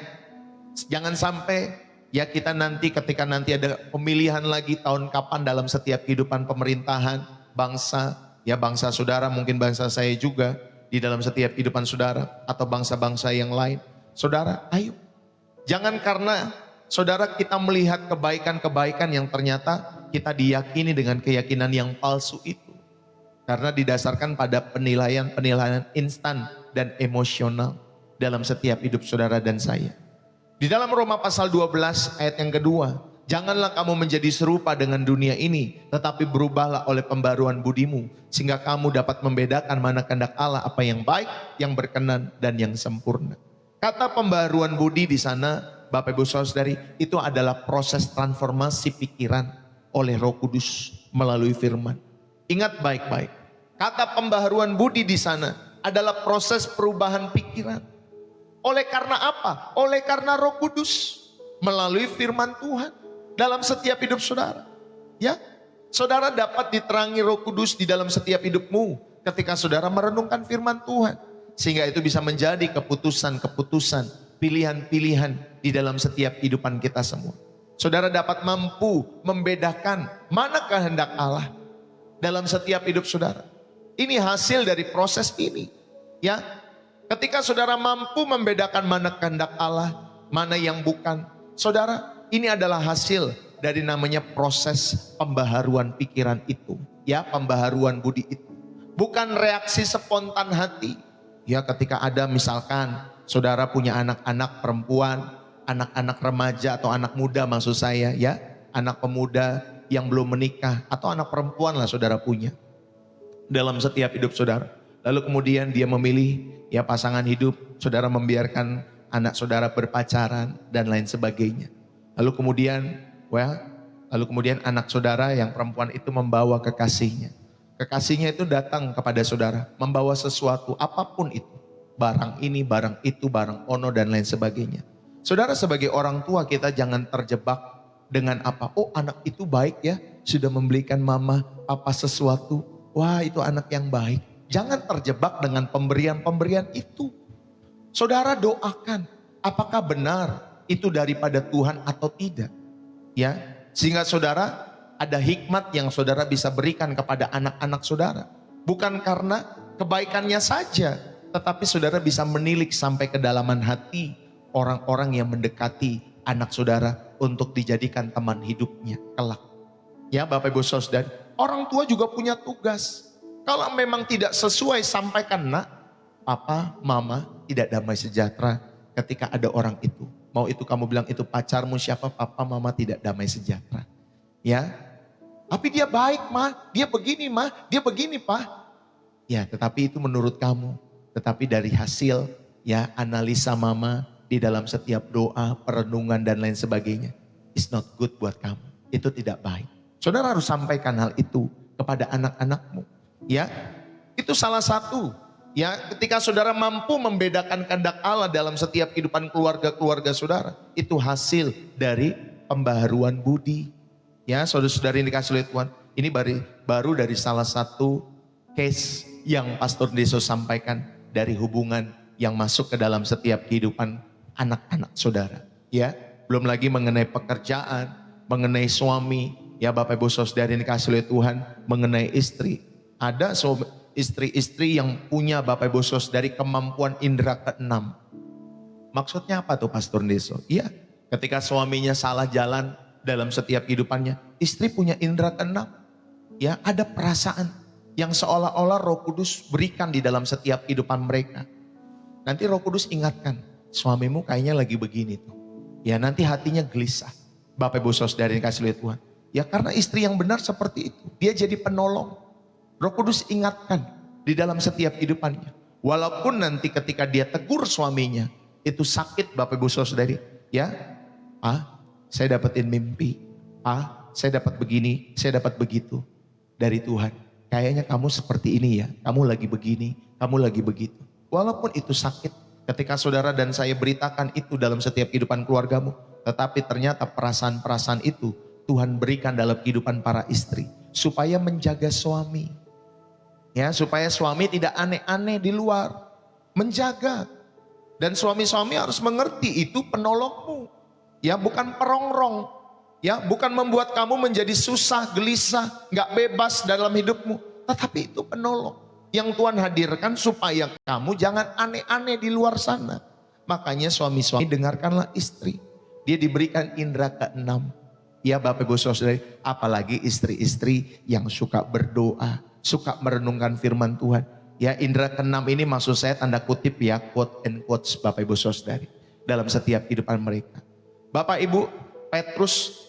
Jangan sampai, ya, kita nanti ketika nanti ada pemilihan lagi tahun kapan dalam setiap kehidupan pemerintahan bangsa, ya, bangsa saudara, mungkin bangsa saya juga di dalam setiap kehidupan saudara, atau bangsa-bangsa yang lain. Saudara, ayo, jangan karena saudara kita melihat kebaikan-kebaikan yang ternyata kita diyakini dengan keyakinan yang palsu itu. Karena didasarkan pada penilaian-penilaian instan dan emosional dalam setiap hidup saudara dan saya. Di dalam Roma pasal 12 ayat yang kedua, janganlah kamu menjadi serupa dengan dunia ini, tetapi berubahlah oleh pembaruan budimu, sehingga kamu dapat membedakan mana kehendak Allah, apa yang baik, yang berkenan, dan yang sempurna. Kata pembaruan budi di sana, Bapak Ibu Saudari, itu adalah proses transformasi pikiran oleh Roh Kudus melalui firman. Ingat baik-baik, kata pembaharuan budi di sana adalah proses perubahan pikiran. Oleh karena apa? Oleh karena Roh Kudus melalui firman Tuhan dalam setiap hidup saudara. Ya, saudara dapat diterangi Roh Kudus di dalam setiap hidupmu ketika saudara merenungkan firman Tuhan, sehingga itu bisa menjadi keputusan-keputusan, pilihan-pilihan di dalam setiap kehidupan kita semua. Saudara dapat mampu membedakan mana kehendak Allah dalam setiap hidup saudara. Ini hasil dari proses ini, ya. Ketika saudara mampu membedakan mana kehendak Allah, mana yang bukan, saudara, ini adalah hasil dari namanya proses pembaharuan pikiran itu, ya, pembaharuan budi itu. Bukan reaksi spontan hati. Ya, ketika ada misalkan saudara punya anak-anak perempuan, anak-anak remaja atau anak muda maksud saya, ya, anak pemuda yang belum menikah atau anak perempuan lah saudara punya dalam setiap hidup saudara. Lalu kemudian dia memilih, ya, pasangan hidup, saudara membiarkan anak saudara berpacaran dan lain sebagainya. Lalu kemudian anak saudara yang perempuan itu membawa kekasihnya. Kekasihnya itu datang kepada saudara, membawa sesuatu apapun itu. Barang ini, barang itu, barang ono dan lain sebagainya. Saudara sebagai orang tua kita jangan terjebak dengan apa. Oh, anak itu baik ya, sudah membelikan mama apa sesuatu. Wah, itu anak yang baik. Jangan terjebak dengan pemberian-pemberian itu. Saudara doakan, apakah benar itu daripada Tuhan atau tidak? Ya, sehingga saudara ada hikmat yang saudara bisa berikan kepada anak-anak saudara. Bukan karena kebaikannya saja, tetapi saudara bisa menilik sampai kedalaman hati orang-orang yang mendekati anak saudara untuk dijadikan teman hidupnya kelak. Ya Bapak Ibu Saudara, orang tua juga punya tugas. Kalau memang tidak sesuai, sampaikan, nak, papa, mama tidak damai sejahtera ketika ada orang itu. Mau itu kamu bilang itu pacarmu siapa, papa, mama tidak damai sejahtera. Ya, tapi dia baik mah, dia begini mah, dia begini pak. Ya tetapi itu menurut kamu. Tetapi dari hasil ya analisa mama di dalam setiap doa, perenungan dan lain sebagainya. It's not good buat kamu. Itu tidak baik. Saudara harus sampaikan hal itu kepada anak-anakmu. Ya, itu salah satu. Ya, ketika saudara mampu membedakan kehendak Allah dalam setiap kehidupan keluarga-keluarga saudara. Itu hasil dari pembaharuan budi. Ya, saudara-saudari yang dikasih oleh Tuhan. Ini baru dari salah satu case yang Pastor Deso sampaikan dari hubungan yang masuk ke dalam setiap kehidupan anak-anak saudara. Ya, belum lagi mengenai pekerjaan, mengenai suami, ya Bapak Ibu Saudara yang dikasih oleh Tuhan, mengenai istri. Ada istri-istri yang punya Bapak Ibu Saudari kemampuan indera keenam. Maksudnya apa tuh Pastor Deso? Iya, ketika suaminya salah jalan dalam setiap kehidupannya, istri punya indera keenam. Ya, ada perasaan yang seolah-olah Roh Kudus berikan di dalam setiap kehidupan mereka. Nanti Roh Kudus ingatkan, suamimu kayaknya lagi begini tuh. Ya nanti hatinya gelisah. Bapak Ibu Saudara yang dikasih oleh Tuhan. Ya karena istri yang benar seperti itu. Dia jadi penolong. Roh Kudus ingatkan di dalam setiap kehidupannya. Walaupun nanti ketika dia tegur suaminya, itu sakit Bapak Ibu Saudari. Ya, saya dapetin mimpi. Saya dapat begini, saya dapat begitu dari Tuhan. Kayaknya kamu seperti ini ya, kamu lagi begini, kamu lagi begitu. Walaupun itu sakit, ketika saudara dan saya beritakan itu dalam setiap kehidupan keluargamu. Tetapi ternyata perasaan-perasaan itu Tuhan berikan dalam kehidupan para istri. Supaya menjaga suami. Ya, supaya suami tidak aneh-aneh di luar. Menjaga. Dan suami-suami harus mengerti itu penolongmu. Ya, bukan perongrong. Ya, bukan membuat kamu menjadi susah, gelisah, gak bebas dalam hidupmu. Tetapi itu penolong yang Tuhan hadirkan supaya kamu jangan aneh-aneh di luar sana. Makanya suami-suami dengarkanlah istri. Dia diberikan indera keenam. Ya Bapak Ibu Saudara, apalagi istri-istri yang suka berdoa, suka merenungkan firman Tuhan. Ya indera keenam ini maksud saya tanda kutip ya, quote and quotes Bapak Ibu Saudari. Dalam setiap kehidupan mereka. Bapak Ibu, Petrus,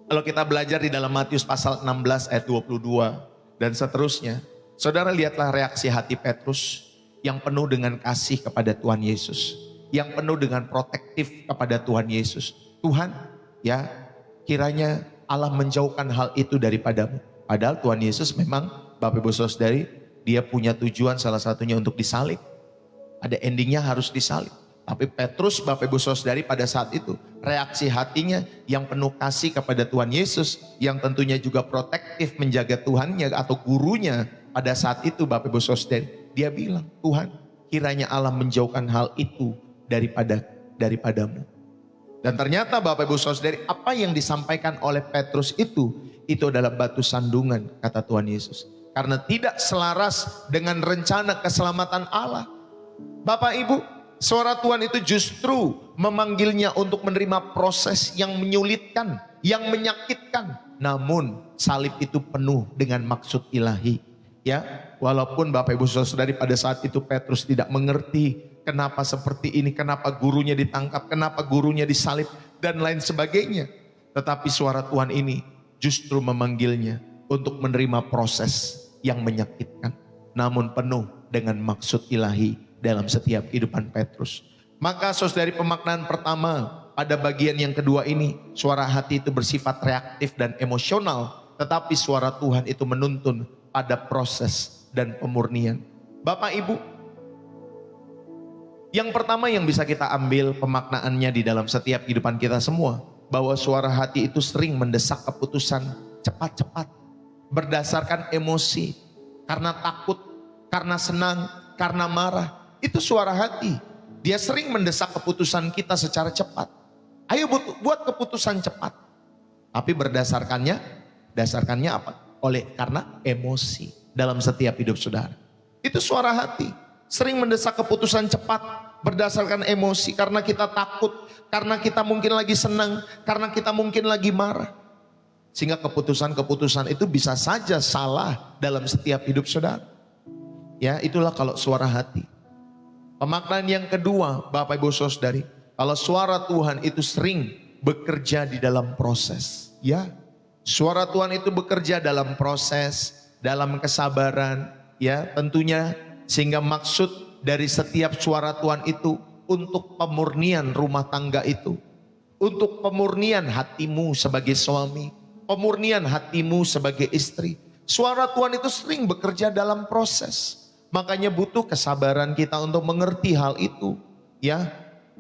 kalau kita belajar di dalam Matius pasal 16 ayat 22 dan seterusnya. Saudara lihatlah reaksi hati Petrus yang penuh dengan kasih kepada Tuhan Yesus. Yang penuh dengan protektif kepada Tuhan Yesus. Tuhan ya kiranya Allah menjauhkan hal itu daripadamu. Padahal Tuhan Yesus memang Bapak Ibu Saudari dia punya tujuan salah satunya untuk disalib. Ada endingnya harus disalib. Tapi Petrus Bapak Ibu Saudari pada saat itu reaksi hatinya yang penuh kasih kepada Tuhan Yesus. Yang tentunya juga protektif menjaga Tuhannya atau gurunya pada saat itu Bapak Ibu Saudari. Dia bilang Tuhan kiranya Allah menjauhkan hal itu daripadamu. Dan ternyata Bapak Ibu Saudari apa yang disampaikan oleh Petrus itu adalah batu sandungan kata Tuhan Yesus. Karena tidak selaras dengan rencana keselamatan Allah. Bapak Ibu, suara Tuhan itu justru memanggilnya untuk menerima proses yang menyulitkan, yang menyakitkan. Namun salib itu penuh dengan maksud ilahi. Ya, walaupun Bapak Ibu Saudari pada saat itu Petrus tidak mengerti kenapa seperti ini, kenapa gurunya ditangkap, kenapa gurunya disalib dan lain sebagainya. Tetapi suara Tuhan ini justru memanggilnya untuk menerima proses yang menyakitkan. Namun penuh dengan maksud ilahi dalam setiap kehidupan Petrus. Maka saudari pemaknaan pertama pada bagian yang kedua ini. Suara hati itu bersifat reaktif dan emosional. Tetapi suara Tuhan itu menuntun pada proses dan pemurnian. Bapak Ibu, yang pertama yang bisa kita ambil pemaknaannya di dalam setiap kehidupan kita semua. Bahwa suara hati itu sering mendesak keputusan cepat-cepat. Berdasarkan emosi. Karena takut, karena senang, karena marah. Itu suara hati. Dia sering mendesak keputusan kita secara cepat. Ayo buat keputusan cepat. Tapi dasarkannya apa? Karena emosi dalam setiap hidup saudara. Itu suara hati. Sering mendesak keputusan cepat berdasarkan emosi. Karena kita takut, karena kita mungkin lagi senang, karena kita mungkin lagi marah. Sehingga keputusan-keputusan itu bisa saja salah dalam setiap hidup saudara. Ya, itulah kalau suara hati. Pemaknaan yang kedua, Bapak Ibu Saudari, kalau suara Tuhan itu sering bekerja di dalam proses. Ya, suara Tuhan itu bekerja dalam proses, dalam kesabaran, ya tentunya, sehingga maksud dari setiap suara Tuhan itu untuk pemurnian rumah tangga itu, untuk pemurnian hatimu sebagai suami, pemurnian hatimu sebagai istri. Suara Tuhan itu sering bekerja dalam proses. Makanya butuh kesabaran kita untuk mengerti hal itu. Ya,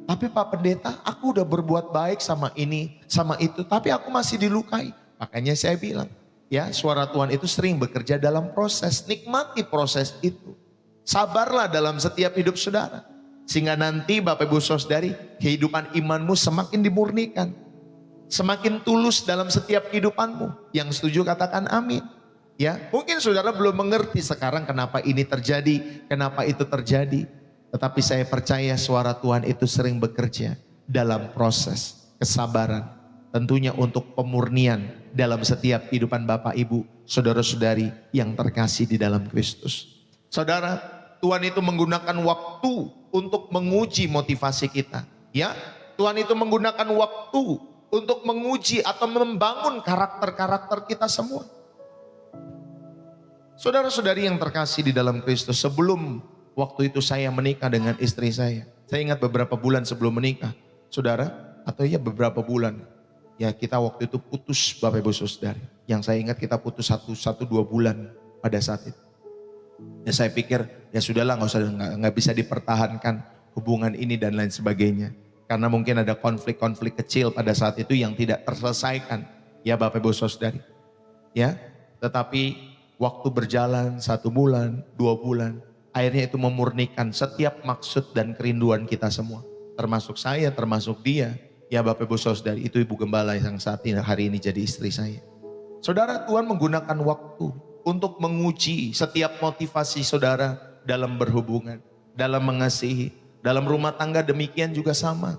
tapi Pak Pendeta, aku udah berbuat baik sama ini, sama itu, tapi aku masih dilukai. Makanya saya bilang, ya suara Tuhan itu sering bekerja dalam proses. Nikmati proses itu. Sabarlah dalam setiap hidup saudara. Sehingga nanti Bapak Ibu Saudari, kehidupan imanmu semakin dimurnikan. Semakin tulus dalam setiap kehidupanmu. Yang setuju katakan amin. Ya, mungkin saudara belum mengerti sekarang kenapa ini terjadi, kenapa itu terjadi. Tetapi saya percaya suara Tuhan itu sering bekerja dalam proses kesabaran. Tentunya untuk pemurnian dalam setiap kehidupan Bapak Ibu, saudara-saudari yang terkasih di dalam Kristus. Saudara, Tuhan itu menggunakan waktu untuk menguji motivasi kita. Ya, Tuhan itu menggunakan waktu untuk menguji atau membangun karakter-karakter kita semua. Saudara-saudari yang terkasih di dalam Kristus, sebelum waktu itu saya menikah dengan istri saya ingat beberapa bulan sebelum menikah, saudara, atau ya beberapa bulan, ya kita waktu itu putus Bapak Ibu Saudari. Yang saya ingat kita putus 1-2 bulan pada saat itu. Ya saya pikir ya sudahlah, nggak bisa dipertahankan hubungan ini dan lain sebagainya. Karena mungkin ada konflik-konflik kecil pada saat itu yang tidak terselesaikan, ya Bapak Ibu Saudari. Ya, tetapi waktu berjalan 1 bulan, 2 bulan, akhirnya itu memurnikan setiap maksud dan kerinduan kita semua. Termasuk saya, termasuk dia. Ya Bapak Ibu Saudari, itu Ibu Gembala yang saat ini hari ini jadi istri saya. Saudara, Tuhan menggunakan waktu untuk menguji setiap motivasi saudara dalam berhubungan, dalam mengasihi, dalam rumah tangga demikian juga sama.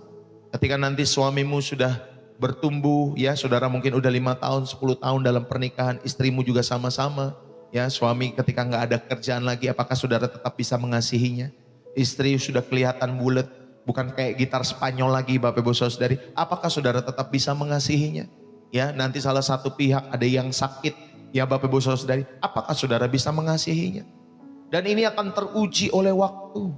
Ketika nanti suamimu sudah bertumbuh, ya saudara mungkin udah 5 tahun, 10 tahun dalam pernikahan, istrimu juga sama-sama. Ya, suami ketika nggak ada kerjaan lagi, apakah saudara tetap bisa mengasihinya? Istri sudah kelihatan bulat, bukan kayak gitar Spanyol lagi Bapak Ibu Saudari. Apakah saudara tetap bisa mengasihinya? Ya, nanti salah satu pihak ada yang sakit, ya Bapak Ibu Saudari. Apakah saudara bisa mengasihinya? Dan ini akan teruji oleh waktu.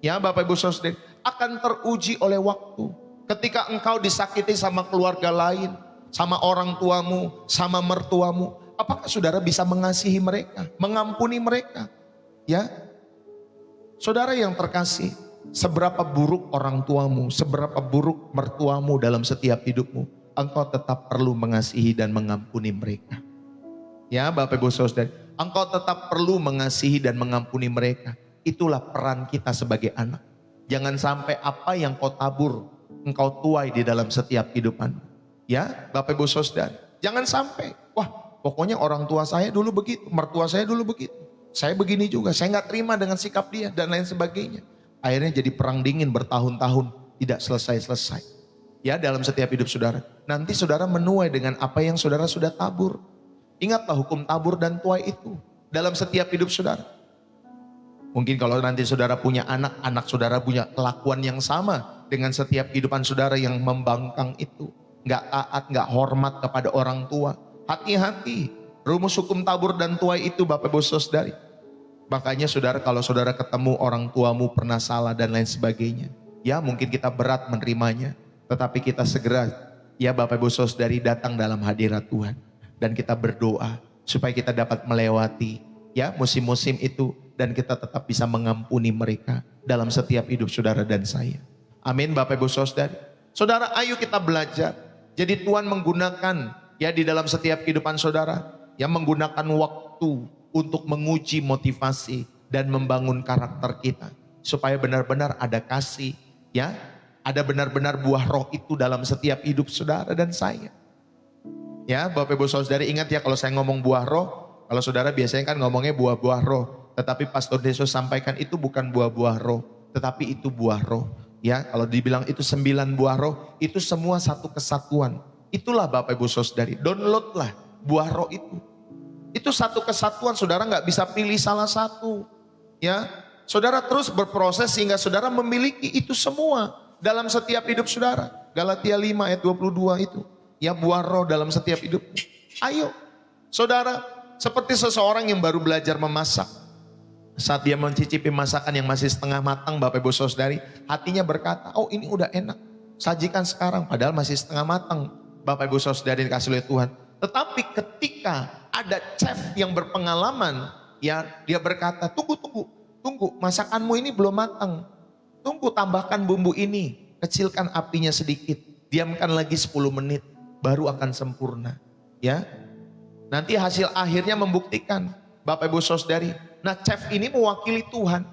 Ya Bapak Ibu Saudari, akan teruji oleh waktu. Ketika engkau disakiti sama keluarga lain, sama orang tuamu, sama mertuamu, apakah saudara bisa mengasihi mereka, mengampuni mereka? Ya, saudara yang terkasih, seberapa buruk orang tuamu, seberapa buruk mertuamu dalam setiap hidupmu, engkau tetap perlu mengasihi dan mengampuni mereka. Ya Bapak Ibu Saudara, engkau tetap perlu mengasihi dan mengampuni mereka. Itulah peran kita sebagai anak. Jangan sampai apa yang kau tabur, engkau tuai di dalam setiap kehidupan. Ya Bapak Ibu Saudara, jangan sampai, wah pokoknya orang tua saya dulu begitu, mertua saya dulu begitu, saya begini juga, saya nggak terima dengan sikap dia dan lain sebagainya. Akhirnya jadi perang dingin bertahun-tahun tidak selesai-selesai. Ya dalam setiap hidup saudara, nanti saudara menuai dengan apa yang saudara sudah tabur. Ingatlah hukum tabur dan tuai itu dalam setiap hidup saudara. Mungkin kalau nanti saudara punya anak, anak saudara punya kelakuan yang sama dengan setiap kehidupan saudara yang membangkang itu. Nggak taat, nggak hormat kepada orang tua. Hati-hati, rumus hukum tabur dan tuai itu Bapak Ibu Saudari. Makanya saudara, kalau saudara ketemu orang tuamu pernah salah dan lain sebagainya, ya mungkin kita berat menerimanya, tetapi kita segera, ya Bapak Ibu Saudari, datang dalam hadirat Tuhan. Dan kita berdoa supaya kita dapat melewati ya musim-musim itu, dan kita tetap bisa mengampuni mereka dalam setiap hidup saudara dan saya. Amin Bapak Ibu Saudari. Saudara, ayo kita belajar. Jadi Tuhan menggunakan ya di dalam setiap kehidupan saudara, yang menggunakan waktu untuk menguji motivasi, dan membangun karakter kita. Supaya benar-benar ada kasih, ya. Ada benar-benar buah roh itu dalam setiap hidup saudara dan saya. Ya, Bapak Ibu Saudari ingat ya, kalau saya ngomong buah roh, kalau saudara biasanya kan ngomongnya buah-buah roh. Tetapi Pastor Deso sampaikan itu bukan buah-buah roh, tetapi itu buah roh. Ya, kalau dibilang itu 9 buah roh, itu semua satu kesatuan. Itulah Bapak Ibu Saudari, downloadlah buah roh itu. Itu satu kesatuan, saudara nggak bisa pilih salah satu. Ya, saudara terus berproses sehingga saudara memiliki itu semua dalam setiap hidup saudara. Galatia 5 ayat 22 itu. Ya, buah roh dalam setiap hidup. Ayo, saudara, seperti seseorang yang baru belajar memasak. Saat dia mencicipi masakan yang masih setengah matang, Bapak Ibu Saudari, hatinya berkata, oh ini udah enak, sajikan sekarang, padahal masih setengah matang. Bapak Ibu Saudari dikasih oleh Tuhan. Tetapi ketika ada chef yang berpengalaman, ya dia berkata, tunggu, masakanmu ini belum matang. Tunggu, tambahkan bumbu ini, kecilkan apinya sedikit, diamkan lagi 10 menit, baru akan sempurna. Ya, nanti hasil akhirnya membuktikan, Bapak Ibu Saudari. Nah, chef ini mewakili Tuhan.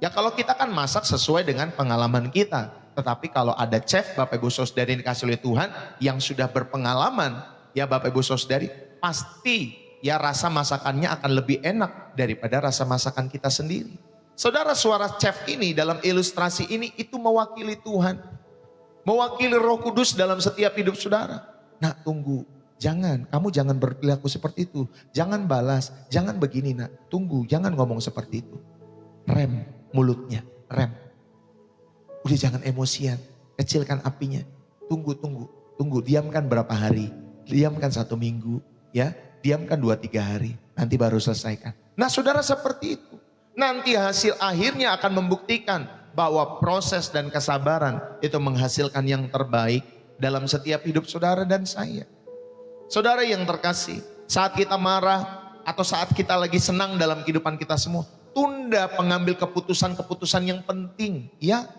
Ya, kalau kita kan masak sesuai dengan pengalaman kita. Tetapi kalau ada chef, Bapak Ibu Saudari dikasih oleh Tuhan yang sudah berpengalaman, ya Bapak Ibu Saudari, pasti ya rasa masakannya akan lebih enak daripada rasa masakan kita sendiri. Saudara, suara chef ini dalam ilustrasi ini itu mewakili Tuhan. Mewakili Roh Kudus dalam setiap hidup saudara. Nah, tunggu. Kamu jangan berperilaku seperti itu. Jangan balas, jangan begini nak. Tunggu, jangan ngomong seperti itu. Rem mulutnya, rem. Udah jangan emosian, kecilkan apinya. Tunggu. Diamkan berapa hari? Diamkan 1 minggu, ya. Diamkan 2-3 hari, nanti baru selesaikan. Nah, saudara, seperti itu. Nanti hasil akhirnya akan membuktikan bahwa proses dan kesabaran itu menghasilkan yang terbaik dalam setiap hidup saudara dan saya. Saudara yang terkasih, saat kita marah atau saat kita lagi senang dalam kehidupan kita semua, tunda pengambil keputusan-keputusan yang penting, ya.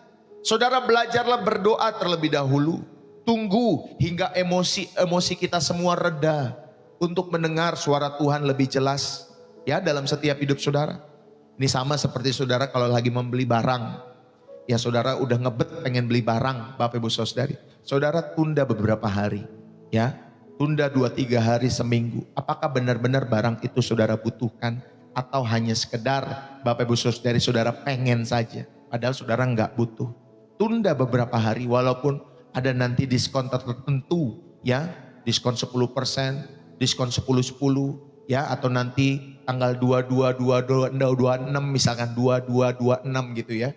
Saudara, belajarlah berdoa terlebih dahulu. Tunggu hingga emosi kita semua reda untuk mendengar suara Tuhan lebih jelas, ya, dalam setiap hidup saudara. Ini sama seperti saudara kalau lagi membeli barang. Ya, saudara udah ngebet pengen beli barang, Bapak Ibu Saudari. Saudara tunda beberapa hari, ya. Tunda 2-3 hari, seminggu. Apakah benar-benar barang itu saudara butuhkan atau hanya sekedar Bapak Ibu Saudari saudara pengen saja, padahal saudara nggak butuh. Tunda beberapa hari walaupun ada nanti diskon tertentu, ya. Diskon 10%, diskon 10-10, ya, atau nanti tanggal 22, 26 misalkan 22, 26 gitu ya.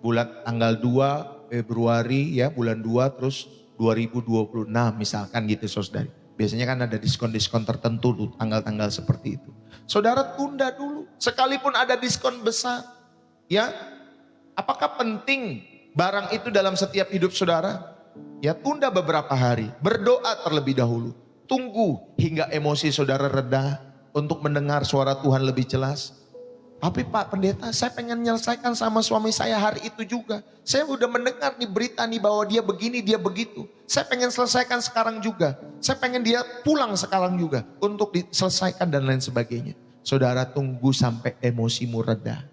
Bulan tanggal 2 Februari ya, bulan 2 terus 2026 misalkan gitu saudari. Biasanya kan ada diskon-diskon tertentu tuh, tanggal-tanggal seperti itu. Saudara tunda dulu, sekalipun ada diskon besar, ya. Apakah penting barang itu dalam setiap hidup saudara? Ya, tunda beberapa hari, berdoa terlebih dahulu. Tunggu hingga emosi saudara reda untuk mendengar suara Tuhan lebih jelas. Tapi Pak Pendeta, saya pengen menyelesaikan sama suami saya hari itu juga. Saya udah mendengar nih berita nih bahwa dia begini, dia begitu. Saya pengen selesaikan sekarang juga. Saya pengen dia pulang sekarang juga untuk diselesaikan dan lain sebagainya. Saudara, tunggu sampai emosimu reda.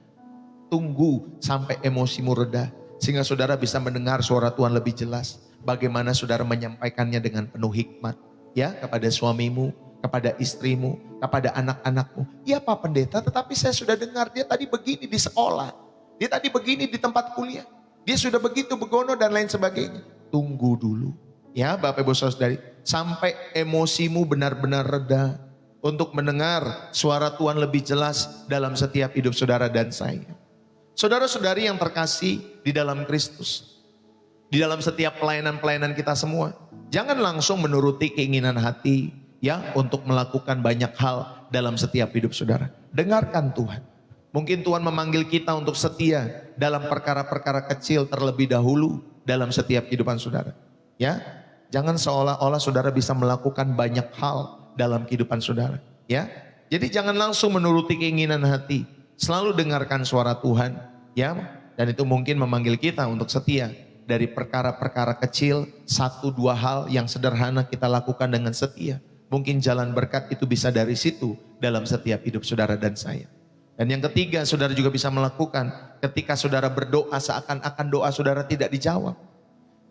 Tunggu sampai emosimu reda. Sehingga saudara bisa mendengar suara Tuhan lebih jelas. Bagaimana saudara menyampaikannya dengan penuh hikmat. Ya, kepada suamimu, kepada istrimu, kepada anak-anakmu. Ya Pak Pendeta, tetapi saya sudah dengar dia tadi begini di sekolah. Dia tadi begini di tempat kuliah. Dia sudah begitu begono dan lain sebagainya. Tunggu dulu. Ya Bapak Ibu Saudari, sampai emosimu benar-benar reda untuk mendengar suara Tuhan lebih jelas dalam setiap hidup saudara dan saya. Saudara-saudari yang terkasih di dalam Kristus. Di dalam setiap pelayanan-pelayanan kita semua. Jangan langsung menuruti keinginan hati, ya, untuk melakukan banyak hal dalam setiap hidup saudara. Dengarkan Tuhan. Mungkin Tuhan memanggil kita untuk setia dalam perkara-perkara kecil terlebih dahulu dalam setiap kehidupan saudara. Ya, jangan seolah-olah saudara bisa melakukan banyak hal dalam kehidupan saudara. Ya, jadi jangan langsung menuruti keinginan hati. Selalu dengarkan suara Tuhan. Ya, dan itu mungkin memanggil kita untuk setia. Dari perkara-perkara kecil, 1-2 hal yang sederhana kita lakukan dengan setia. Mungkin jalan berkat itu bisa dari situ dalam setiap hidup saudara dan saya. Dan yang ketiga, saudara juga bisa melakukan ketika saudara berdoa seakan-akan doa saudara tidak dijawab.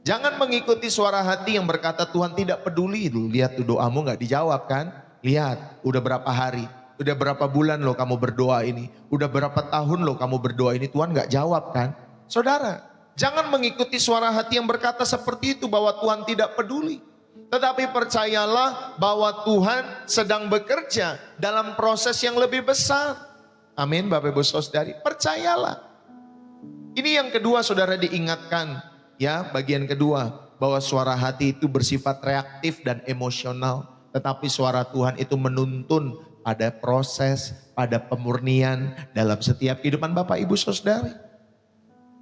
Jangan mengikuti suara hati yang berkata Tuhan tidak peduli. Lihat tuh doamu gak dijawab kan? Lihat udah berapa hari, udah berapa bulan loh kamu berdoa ini. Udah berapa tahun loh kamu berdoa ini, Tuhan gak jawab kan? Saudara, jangan mengikuti suara hati yang berkata seperti itu bahwa Tuhan tidak peduli. Tetapi percayalah bahwa Tuhan sedang bekerja dalam proses yang lebih besar. Amin Bapak Ibu Saudari, percayalah. Ini yang kedua saudara diingatkan, ya bagian kedua, bahwa suara hati itu bersifat reaktif dan emosional. Tetapi suara Tuhan itu menuntun pada proses, pada pemurnian dalam setiap kehidupan Bapak Ibu Saudari.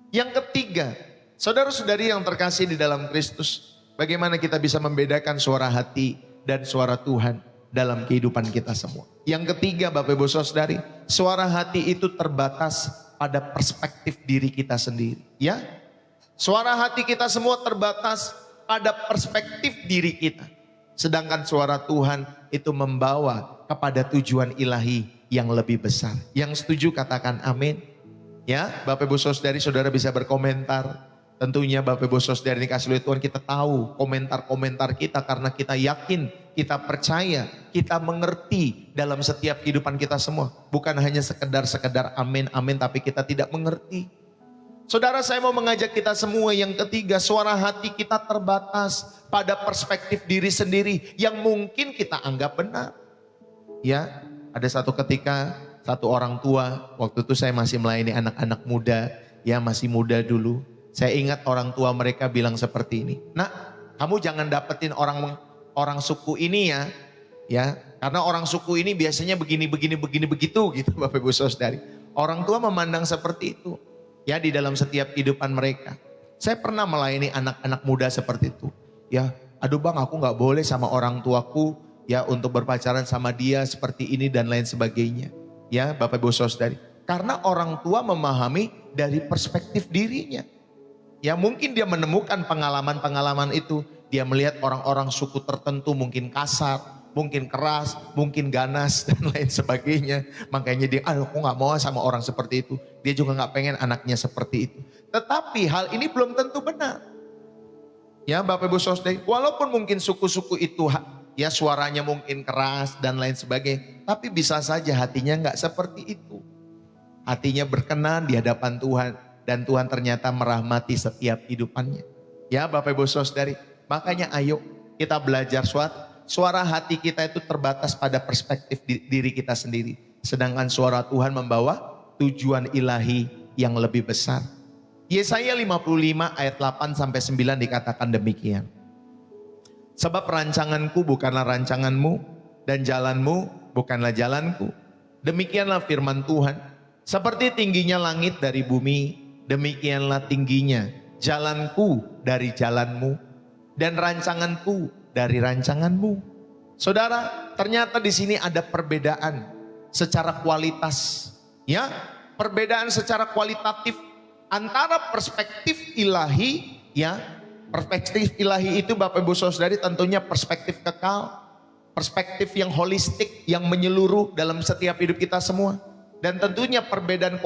Yang ketiga, saudara-saudari yang terkasih di dalam Kristus, bagaimana kita bisa membedakan suara hati dan suara Tuhan dalam kehidupan kita semua. Yang ketiga Bapak Ibu Saudari, suara hati itu terbatas pada perspektif diri kita sendiri. Ya, suara hati kita semua terbatas pada perspektif diri kita. Sedangkan suara Tuhan itu membawa kepada tujuan ilahi yang lebih besar. Yang setuju katakan amin. Ya, Bapak Ibu Saudari, saudara bisa berkomentar. Tentunya Bapak Ibu Saudari dikasih oleh Tuhan, kita tahu komentar-komentar kita karena kita yakin, kita percaya, kita mengerti dalam setiap kehidupan kita semua. Bukan hanya sekedar amin, amin, tapi kita tidak mengerti. Saudara, saya mau mengajak kita semua yang ketiga, suara hati kita terbatas pada perspektif diri sendiri yang mungkin kita anggap benar. Ya, ada satu ketika satu orang tua, waktu itu saya masih melayani anak-anak muda, ya masih muda dulu. Saya ingat orang tua mereka bilang seperti ini, "Nak, kamu jangan dapetin orang suku ini ya, karena orang suku ini biasanya begini begitu gitu." Bapak Ibu Saudari, orang tua memandang seperti itu, ya di dalam setiap kehidupan mereka. Saya pernah melayani anak-anak muda seperti itu, ya. Aduh bang, aku nggak boleh sama orang tuaku ya untuk berpacaran sama dia seperti ini dan lain sebagainya. Ya Bapak Ibu Saudari, karena orang tua memahami dari perspektif dirinya. Ya mungkin dia menemukan pengalaman-pengalaman itu. Dia melihat orang-orang suku tertentu mungkin kasar, mungkin keras, mungkin ganas dan lain sebagainya. Makanya dia, aku gak mau sama orang seperti itu. Dia juga gak pengen anaknya seperti itu. Tetapi hal ini belum tentu benar. Ya Bapak Ibu Saudari, walaupun mungkin suku-suku itu ya suaranya mungkin keras dan lain sebagainya, tapi bisa saja hatinya gak seperti itu. Hatinya berkenan di hadapan Tuhan. Dan Tuhan ternyata merahmati setiap kehidupannya. Ya Bapak Ibu Saudari, makanya ayo kita belajar suara hati kita itu terbatas pada perspektif diri kita sendiri. Sedangkan suara Tuhan membawa tujuan ilahi yang lebih besar. Yesaya 55 ayat 8 sampai 9 dikatakan demikian. Sebab rancanganku bukanlah rancanganmu dan jalanmu bukanlah jalanku. Demikianlah firman Tuhan. Seperti tingginya langit dari bumi, demikianlah tingginya jalanku dari jalanmu dan rancanganku dari rancanganmu. Saudara, ternyata di sini ada perbedaan secara kualitas, ya, perbedaan secara kualitatif antara perspektif ilahi, ya. Perspektif ilahi itu Bapak Ibu Saudari tentunya perspektif kekal, perspektif yang holistik, yang menyeluruh dalam setiap hidup kita semua. Dan tentunya perbedaan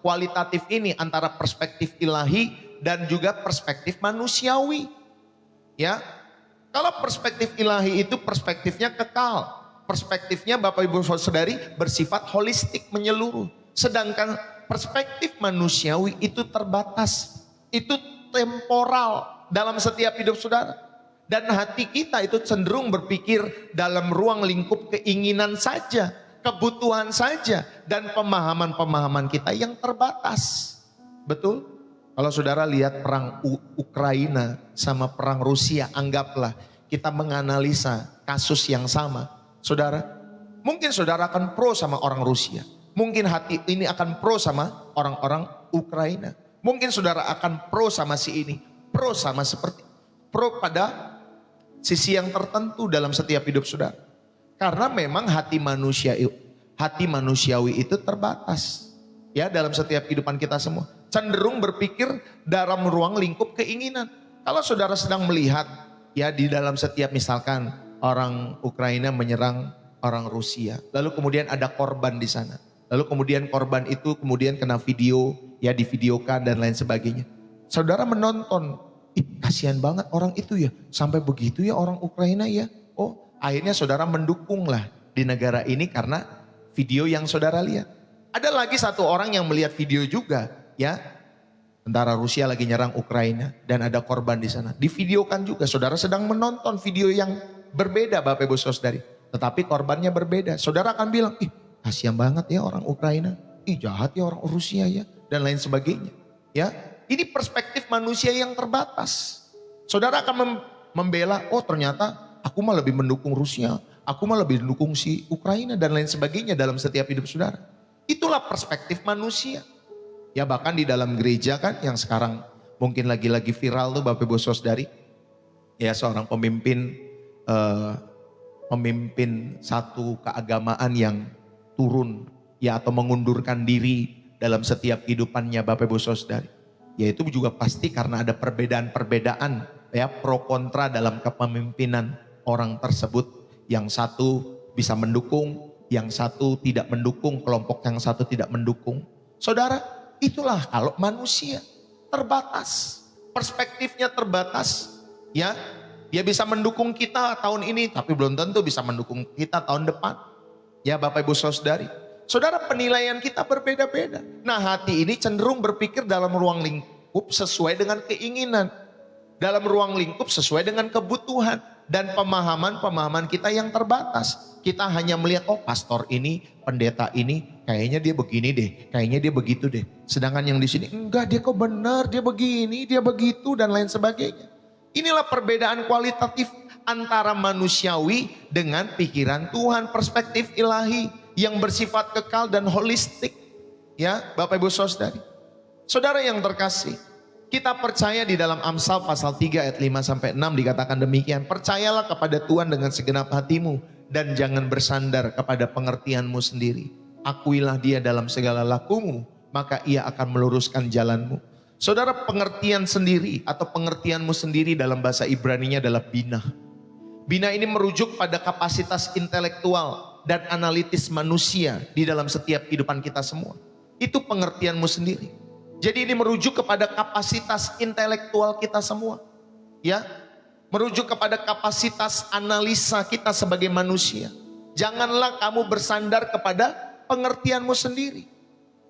kualitatif ini antara perspektif ilahi dan juga perspektif manusiawi. Ya, kalau perspektif ilahi itu perspektifnya kekal, perspektifnya Bapak Ibu Saudari bersifat holistik, menyeluruh. Sedangkan perspektif manusiawi itu terbatas, itu temporal dalam setiap hidup saudara. Dan hati kita itu cenderung berpikir dalam ruang lingkup keinginan saja, kebutuhan saja, dan pemahaman-pemahaman kita yang terbatas. Betul? Kalau saudara lihat perang Ukraina sama perang Rusia, anggaplah kita menganalisa kasus yang sama. Saudara, mungkin saudara akan pro sama orang Rusia. Mungkin hati ini akan pro sama orang-orang Ukraina. Mungkin saudara akan pro sama si ini, pro sama seperti, pro pada sisi yang tertentu dalam setiap hidup saudara. Karena memang hati manusiawi itu terbatas. Ya, dalam setiap kehidupan kita semua. Cenderung berpikir dalam ruang lingkup keinginan. Kalau saudara sedang melihat, ya di dalam setiap misalkan orang Ukraina menyerang orang Rusia. Lalu kemudian ada korban di sana. Lalu kemudian korban itu kemudian kena video, ya divideokan dan lain sebagainya. Saudara menonton, kasihan banget orang itu ya, sampai begitu ya orang Ukraina ya. Oh, akhirnya saudara mendukunglah di negara ini karena video yang saudara lihat. Ada lagi satu orang yang melihat video juga, ya. Tentara Rusia lagi nyerang Ukraina dan ada korban di sana. Divideokan juga, saudara sedang menonton video yang berbeda Bapak Ibu Saudari. Tetapi korbannya berbeda. Saudara akan bilang, kasihan banget ya orang Ukraina. Jahat ya orang Rusia ya. Dan lain sebagainya. Ya, ini perspektif manusia yang terbatas. Saudara akan membela, oh ternyata aku mah lebih mendukung Rusia. Aku mah lebih mendukung si Ukraina dan lain sebagainya dalam setiap hidup saudara. Itulah perspektif manusia. Ya bahkan di dalam gereja kan yang sekarang mungkin lagi-lagi viral tuh Bapak Ibu Saudari. Ya seorang pemimpin satu keagamaan yang turun ya atau mengundurkan diri dalam setiap kehidupannya Bapak Ibu Saudari. Yaitu juga pasti karena ada perbedaan-perbedaan ya pro kontra dalam kepemimpinan orang tersebut. Yang satu bisa mendukung, yang satu tidak mendukung, kelompok yang satu tidak mendukung. Saudara, itulah kalau manusia terbatas, perspektifnya terbatas ya. Dia bisa mendukung kita tahun ini, tapi belum tentu bisa mendukung kita tahun depan. Ya Bapak Ibu Saudari. Saudara, penilaian kita berbeda-beda. Nah hati ini cenderung berpikir dalam ruang lingkup sesuai dengan keinginan. Dalam ruang lingkup sesuai dengan kebutuhan. Dan pemahaman-pemahaman kita yang terbatas. Kita hanya melihat, oh pastor ini, pendeta ini, kayaknya dia begini deh, kayaknya dia begitu deh. Sedangkan yang di sini, enggak dia kok benar, dia begini, dia begitu, dan lain sebagainya. Inilah perbedaan kualitatif antara manusiawi dengan pikiran Tuhan, perspektif ilahi yang bersifat kekal dan holistik. Ya, Bapak Ibu Saudari. Saudara yang terkasih, kita percaya di dalam Amsal pasal 3 ayat 5 sampai 6 dikatakan demikian, percayalah kepada Tuhan dengan segenap hatimu dan jangan bersandar kepada pengertianmu sendiri. Akuilah Dia dalam segala lakumu, maka Ia akan meluruskan jalanmu. Saudara, pengertian sendiri atau pengertianmu sendiri dalam bahasa Ibraninya adalah bina. Bina ini merujuk pada kapasitas intelektual dan analitis manusia di dalam setiap kehidupan kita semua. Itu pengertianmu sendiri. Jadi ini merujuk kepada kapasitas intelektual kita semua. Ya, merujuk kepada kapasitas analisa kita sebagai manusia. Janganlah kamu bersandar kepada pengertianmu sendiri.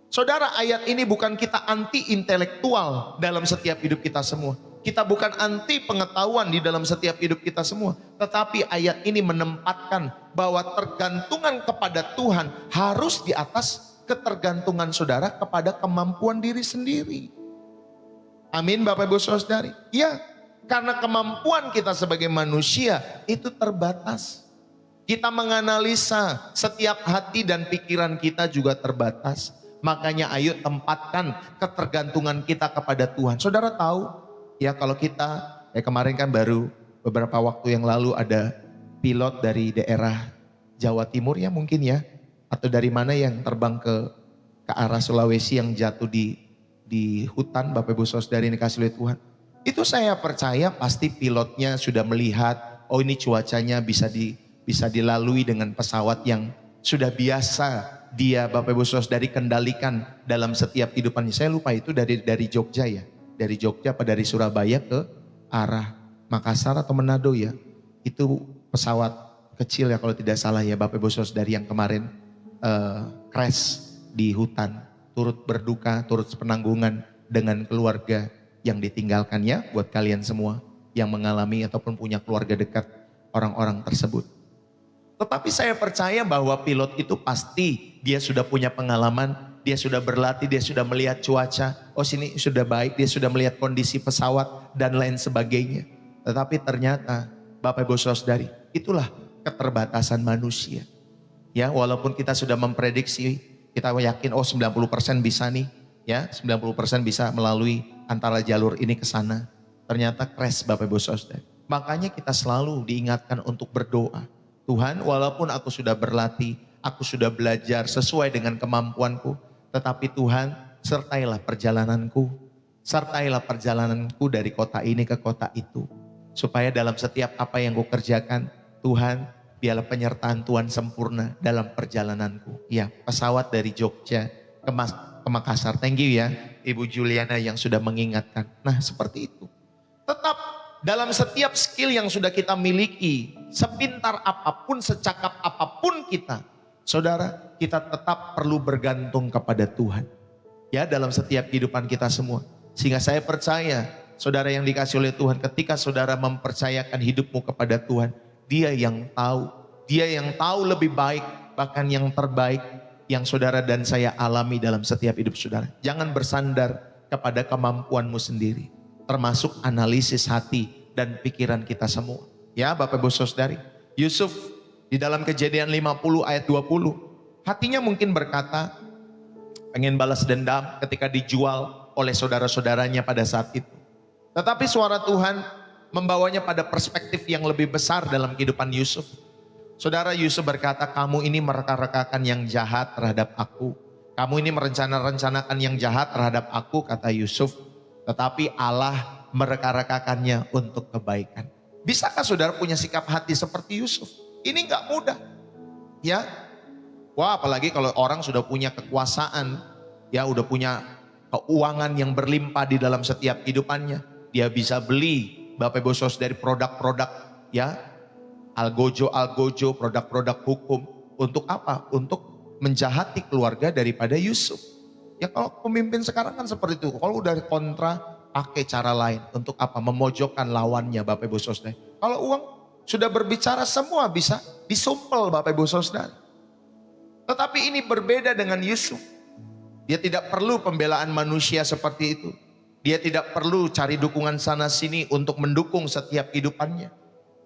Saudara, ayat ini bukan kita anti intelektual dalam setiap hidup kita semua. Kita bukan anti pengetahuan di dalam setiap hidup kita semua. Tetapi ayat ini menempatkan bahwa tergantungan kepada Tuhan harus di atas ketergantungan saudara kepada kemampuan diri sendiri. Amin Bapak Ibu Saudari. Ya, karena kemampuan kita sebagai manusia itu terbatas. Kita menganalisa setiap hati dan pikiran kita juga terbatas. Makanya ayo tempatkan ketergantungan kita kepada Tuhan. Saudara tahu ya kalau kita kemarin kan baru beberapa waktu yang lalu ada pilot dari daerah Jawa Timur ya mungkin ya. Atau dari mana yang terbang ke arah Sulawesi yang jatuh di hutan Bapak Ibu Saudari ini kasih oleh Tuhan. Itu saya percaya pasti pilotnya sudah melihat oh ini cuacanya bisa dilalui dengan pesawat yang sudah biasa dia Bapak Ibu Saudari kendalikan dalam setiap kehidupannya. Saya lupa itu dari Jogja ya. Dari Jogja apa dari Surabaya ke arah Makassar atau Manado ya. Itu pesawat kecil ya kalau tidak salah ya Bapak Ibu Saudari yang kemarin crash di hutan. Turut berduka, turut sepenanggungan dengan keluarga yang ditinggalkannya buat kalian semua yang mengalami ataupun punya keluarga dekat orang-orang tersebut. Tetapi saya percaya bahwa pilot itu pasti dia sudah punya pengalaman, dia sudah berlatih, dia sudah melihat cuaca, oh sini sudah baik, dia sudah melihat kondisi pesawat dan lain sebagainya. Tetapi ternyata Bapak Ibu Saudari, itulah keterbatasan manusia. Ya, walaupun kita sudah memprediksi, kita yakin oh 90% bisa nih, ya 90% bisa melalui antara jalur ini ke sana. Ternyata crash Bapak Ibu Saudari. Makanya kita selalu diingatkan untuk berdoa. Tuhan, walaupun aku sudah berlatih, aku sudah belajar sesuai dengan kemampuanku, tetapi Tuhan, sertailah perjalananku. Sertailah perjalananku dari kota ini ke kota itu. Supaya dalam setiap apa yang ku kerjakan, Tuhan, biarlah penyertaan Tuhan sempurna dalam perjalananku. Ya, pesawat dari Jogja ke Makassar. Thank you ya, Ibu Juliana yang sudah mengingatkan. Nah, seperti itu. Tetap dalam setiap skill yang sudah kita miliki, sepintar apapun, secakap apapun kita, saudara, kita tetap perlu bergantung kepada Tuhan. Ya, dalam setiap kehidupan kita semua. Sehingga saya percaya, saudara yang dikasih oleh Tuhan, ketika saudara mempercayakan hidupmu kepada Tuhan, Dia yang tahu lebih baik, bahkan yang terbaik yang saudara dan saya alami dalam setiap hidup saudara. Jangan bersandar kepada kemampuanmu sendiri, termasuk analisis hati dan pikiran kita semua. Ya Bapak Ibu Saudari, Yusuf di dalam Kejadian 50 ayat 20, hatinya mungkin berkata, pengen balas dendam ketika dijual oleh saudara-saudaranya pada saat itu. Tetapi suara Tuhan membawanya pada perspektif yang lebih besar dalam kehidupan Yusuf. Saudara, Yusuf berkata, kamu ini mereka-rekakan yang jahat terhadap aku. Kamu ini merencana-rencanakan yang jahat terhadap aku, kata Yusuf. Tetapi Allah mereka-rekakannya untuk kebaikan. Bisakah saudara punya sikap hati seperti Yusuf? Ini gak mudah. Ya, wah apalagi kalau orang sudah punya kekuasaan, ya udah punya keuangan yang berlimpah di dalam setiap kehidupannya. Dia bisa beli Bapak Ibu Saudara dari produk-produk ya, algojo, produk-produk hukum. Untuk apa? Untuk menjahati keluarga daripada Yusuf. Ya kalau pemimpin sekarang kan seperti itu. Kalau udah kontra, pakai cara lain. Untuk apa? Memojokkan lawannya Bapak Ibu Saudara. Kalau uang sudah berbicara semua bisa disumpel Bapak Ibu Saudara. Tetapi ini berbeda dengan Yusuf. Dia tidak perlu pembelaan manusia seperti itu. Dia tidak perlu cari dukungan sana sini untuk mendukung setiap kehidupannya.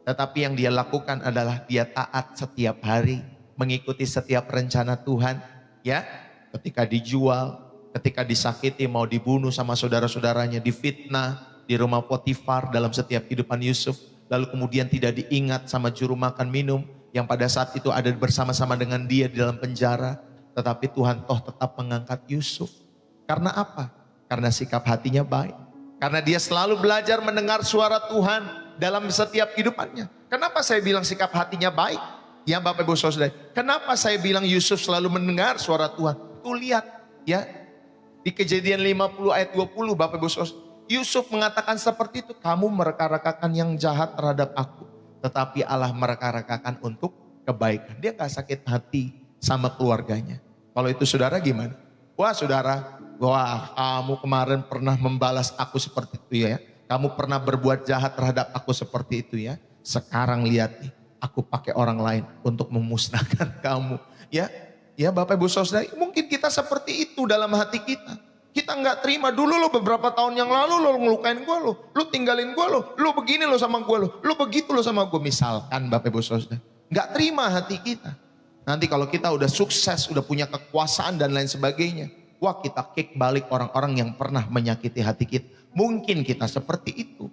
Tetapi yang dia lakukan adalah dia taat setiap hari, mengikuti setiap rencana Tuhan. Ya, ketika dijual, ketika disakiti, mau dibunuh sama saudara-saudaranya, difitnah di rumah Potifar dalam setiap kehidupan Yusuf. Lalu kemudian tidak diingat sama juru makan minum yang pada saat itu ada bersama-sama dengan dia di dalam penjara. Tetapi Tuhan toh tetap mengangkat Yusuf. Karena apa? Karena sikap hatinya baik. Karena dia selalu belajar mendengar suara Tuhan dalam setiap kehidupannya. Kenapa saya bilang sikap hatinya baik? Ya Bapak Ibu Saudara. Kenapa saya bilang Yusuf selalu mendengar suara Tuhan? Tuh lihat ya. Di Kejadian 50 ayat 20 Bapak Ibu Saudara. Yusuf mengatakan seperti itu. Kamu mereka-rekakan yang jahat terhadap aku. Tetapi Allah mereka-rekakan untuk kebaikan. Dia gak sakit hati sama keluarganya. Kalau itu saudara gimana? Wah saudara, wah kamu kemarin pernah membalas aku seperti itu ya. Kamu pernah berbuat jahat terhadap aku seperti itu ya. Sekarang lihat nih, aku pakai orang lain untuk memusnahkan kamu. Ya, ya Bapak Ibu Saudara, mungkin kita seperti itu dalam hati kita. Kita nggak terima dulu lo beberapa tahun yang lalu lo ngelukain gue lo tinggalin gue lo begini lo sama gue lo begitu lo sama gue. Misalkan Bapak Ibu Saudara, nggak terima hati kita. Nanti kalau kita udah sukses, udah punya kekuasaan dan lain sebagainya, wah kita kick balik orang-orang yang pernah menyakiti hati kita. Mungkin kita seperti itu.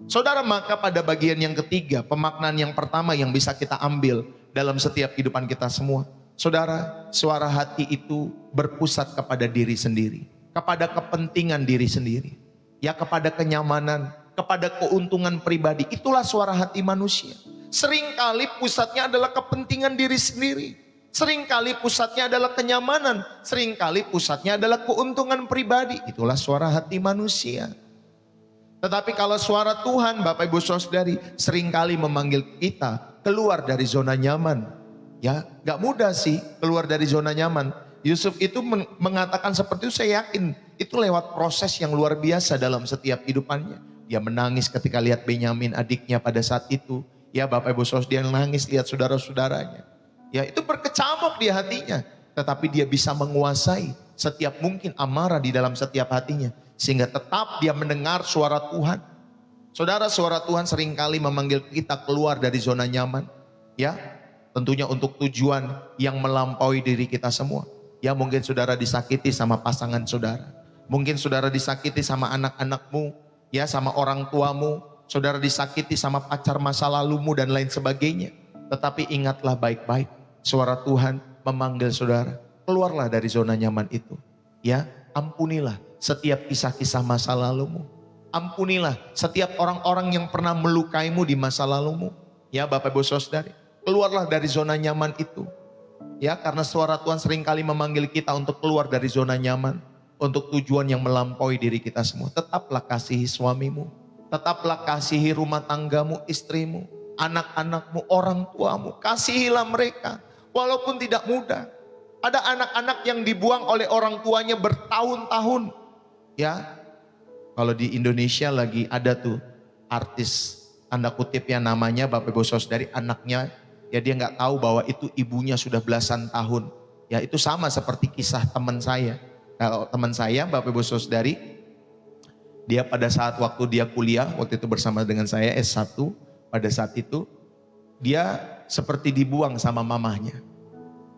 Saudara, maka pada bagian yang ketiga, pemaknaan yang pertama yang bisa kita ambil dalam setiap kehidupan kita semua. Saudara, suara hati itu berpusat kepada diri sendiri. Kepada kepentingan diri sendiri. Ya kepada kenyamanan, kepada keuntungan pribadi. Itulah suara hati manusia. Seringkali pusatnya adalah kepentingan diri sendiri. Seringkali pusatnya adalah kenyamanan. Seringkali pusatnya adalah keuntungan pribadi. Itulah suara hati manusia. Tetapi kalau suara Tuhan Bapak Ibu Saudari seringkali memanggil kita keluar dari zona nyaman. Ya gak mudah sih keluar dari zona nyaman. Yusuf itu mengatakan seperti itu, saya yakin itu lewat proses yang luar biasa dalam setiap kehidupannya. Dia menangis ketika lihat Benyamin adiknya pada saat itu. Ya Bapak Ibu Saudara, dia nangis lihat saudara-saudaranya. Ya itu berkecamuk di hatinya. Tetapi dia bisa menguasai setiap mungkin amarah di dalam setiap hatinya. Sehingga tetap dia mendengar suara Tuhan. Saudara, suara Tuhan seringkali memanggil kita keluar dari zona nyaman. Ya, tentunya untuk tujuan yang melampaui diri kita semua. Ya mungkin saudara disakiti sama pasangan saudara. Mungkin saudara disakiti sama anak-anakmu. Ya sama orang tuamu. Saudara disakiti sama pacar masa lalumu dan lain sebagainya. Tetapi ingatlah baik-baik. Suara Tuhan memanggil saudara. Keluarlah dari zona nyaman itu. Ya, ampunilah setiap kisah-kisah masa lalumu. Ampunilah setiap orang-orang yang pernah melukaimu di masa lalumu. Ya Bapak Ibu Saudari. Keluarlah dari zona nyaman itu. Ya, karena suara Tuhan seringkali memanggil kita untuk keluar dari zona nyaman. Untuk tujuan yang melampaui diri kita semua. Tetaplah kasihi suamimu. Tetaplah kasihi rumah tanggamu, istrimu, anak-anakmu, orang tuamu. Kasihilah mereka. Walaupun tidak mudah. Ada anak-anak yang dibuang oleh orang tuanya bertahun-tahun. Ya, kalau di Indonesia lagi ada tuh artis tanda kutip yang namanya Bapak Ibu Saudari, anaknya ya dia nggak tahu bahwa itu ibunya sudah belasan tahun. Ya itu sama seperti kisah teman saya. Kalau teman saya Bapak Ibu Saudari, dia pada saat waktu dia kuliah, waktu itu bersama dengan saya S1, pada saat itu dia seperti dibuang sama mamahnya.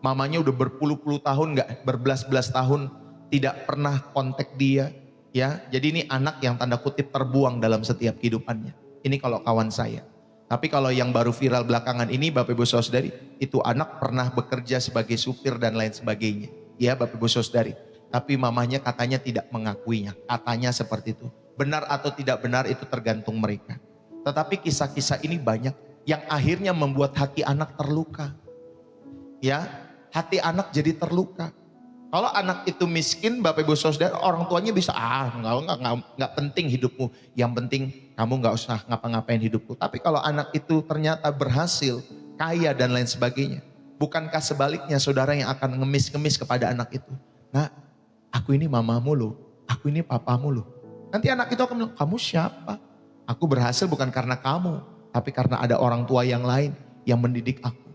Mamanya udah berpuluh-puluh tahun, nggak berbelas-belas tahun tidak pernah kontak dia. Ya, jadi ini anak yang tanda kutip terbuang dalam setiap kehidupannya. Ini kalau kawan saya. Tapi kalau yang baru viral belakangan ini Bapak Ibu Saudari, itu anak pernah bekerja sebagai supir dan lain sebagainya. Ya Bapak Ibu Saudari. Tapi mamanya katanya tidak mengakuinya. Katanya seperti itu. Benar atau tidak benar itu tergantung mereka. Tetapi kisah-kisah ini banyak yang akhirnya membuat hati anak terluka. Ya, hati anak jadi terluka. Kalau anak itu miskin, Bapak Ibu Saudara, orang tuanya bisa, nggak penting hidupmu. Yang penting kamu nggak usah ngapa-ngapain hidupku. Tapi kalau anak itu ternyata berhasil, kaya dan lain sebagainya. Bukankah sebaliknya saudara yang akan ngemis-ngemis kepada anak itu? Nah, aku ini mamamu loh, aku ini papamu loh. Nanti anak itu akan bilang, kamu siapa? Aku berhasil bukan karena kamu, tapi karena ada orang tua yang lain yang mendidik aku.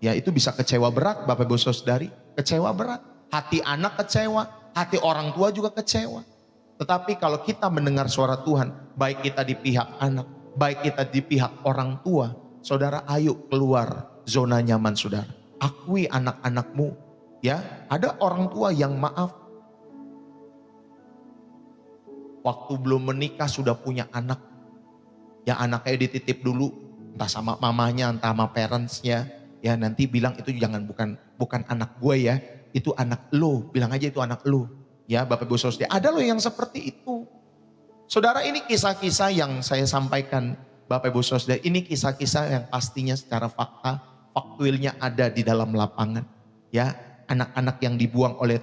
Ya itu bisa kecewa berat Bapak Ibu Saudari, kecewa berat. Hati anak kecewa, hati orang tua juga kecewa. Tetapi kalau kita mendengar suara Tuhan, baik kita di pihak anak, baik kita di pihak orang tua, saudara ayo keluar zona nyaman saudara. Akui anak-anakmu. Ya, ada orang tua yang maaf, waktu belum menikah sudah punya anak. Ya anaknya dititip dulu, entah sama mamanya, entah sama parentsnya. Ya nanti bilang itu jangan bukan anak gue ya. Itu anak lo, bilang aja itu anak lo. Ya Bapak Ibu Saudara, ada lo yang seperti itu. Saudara ini kisah-kisah yang saya sampaikan Bapak Ibu Saudara, ini kisah-kisah yang pastinya secara faktuilnya ada di dalam lapangan. Ya, anak-anak yang dibuang oleh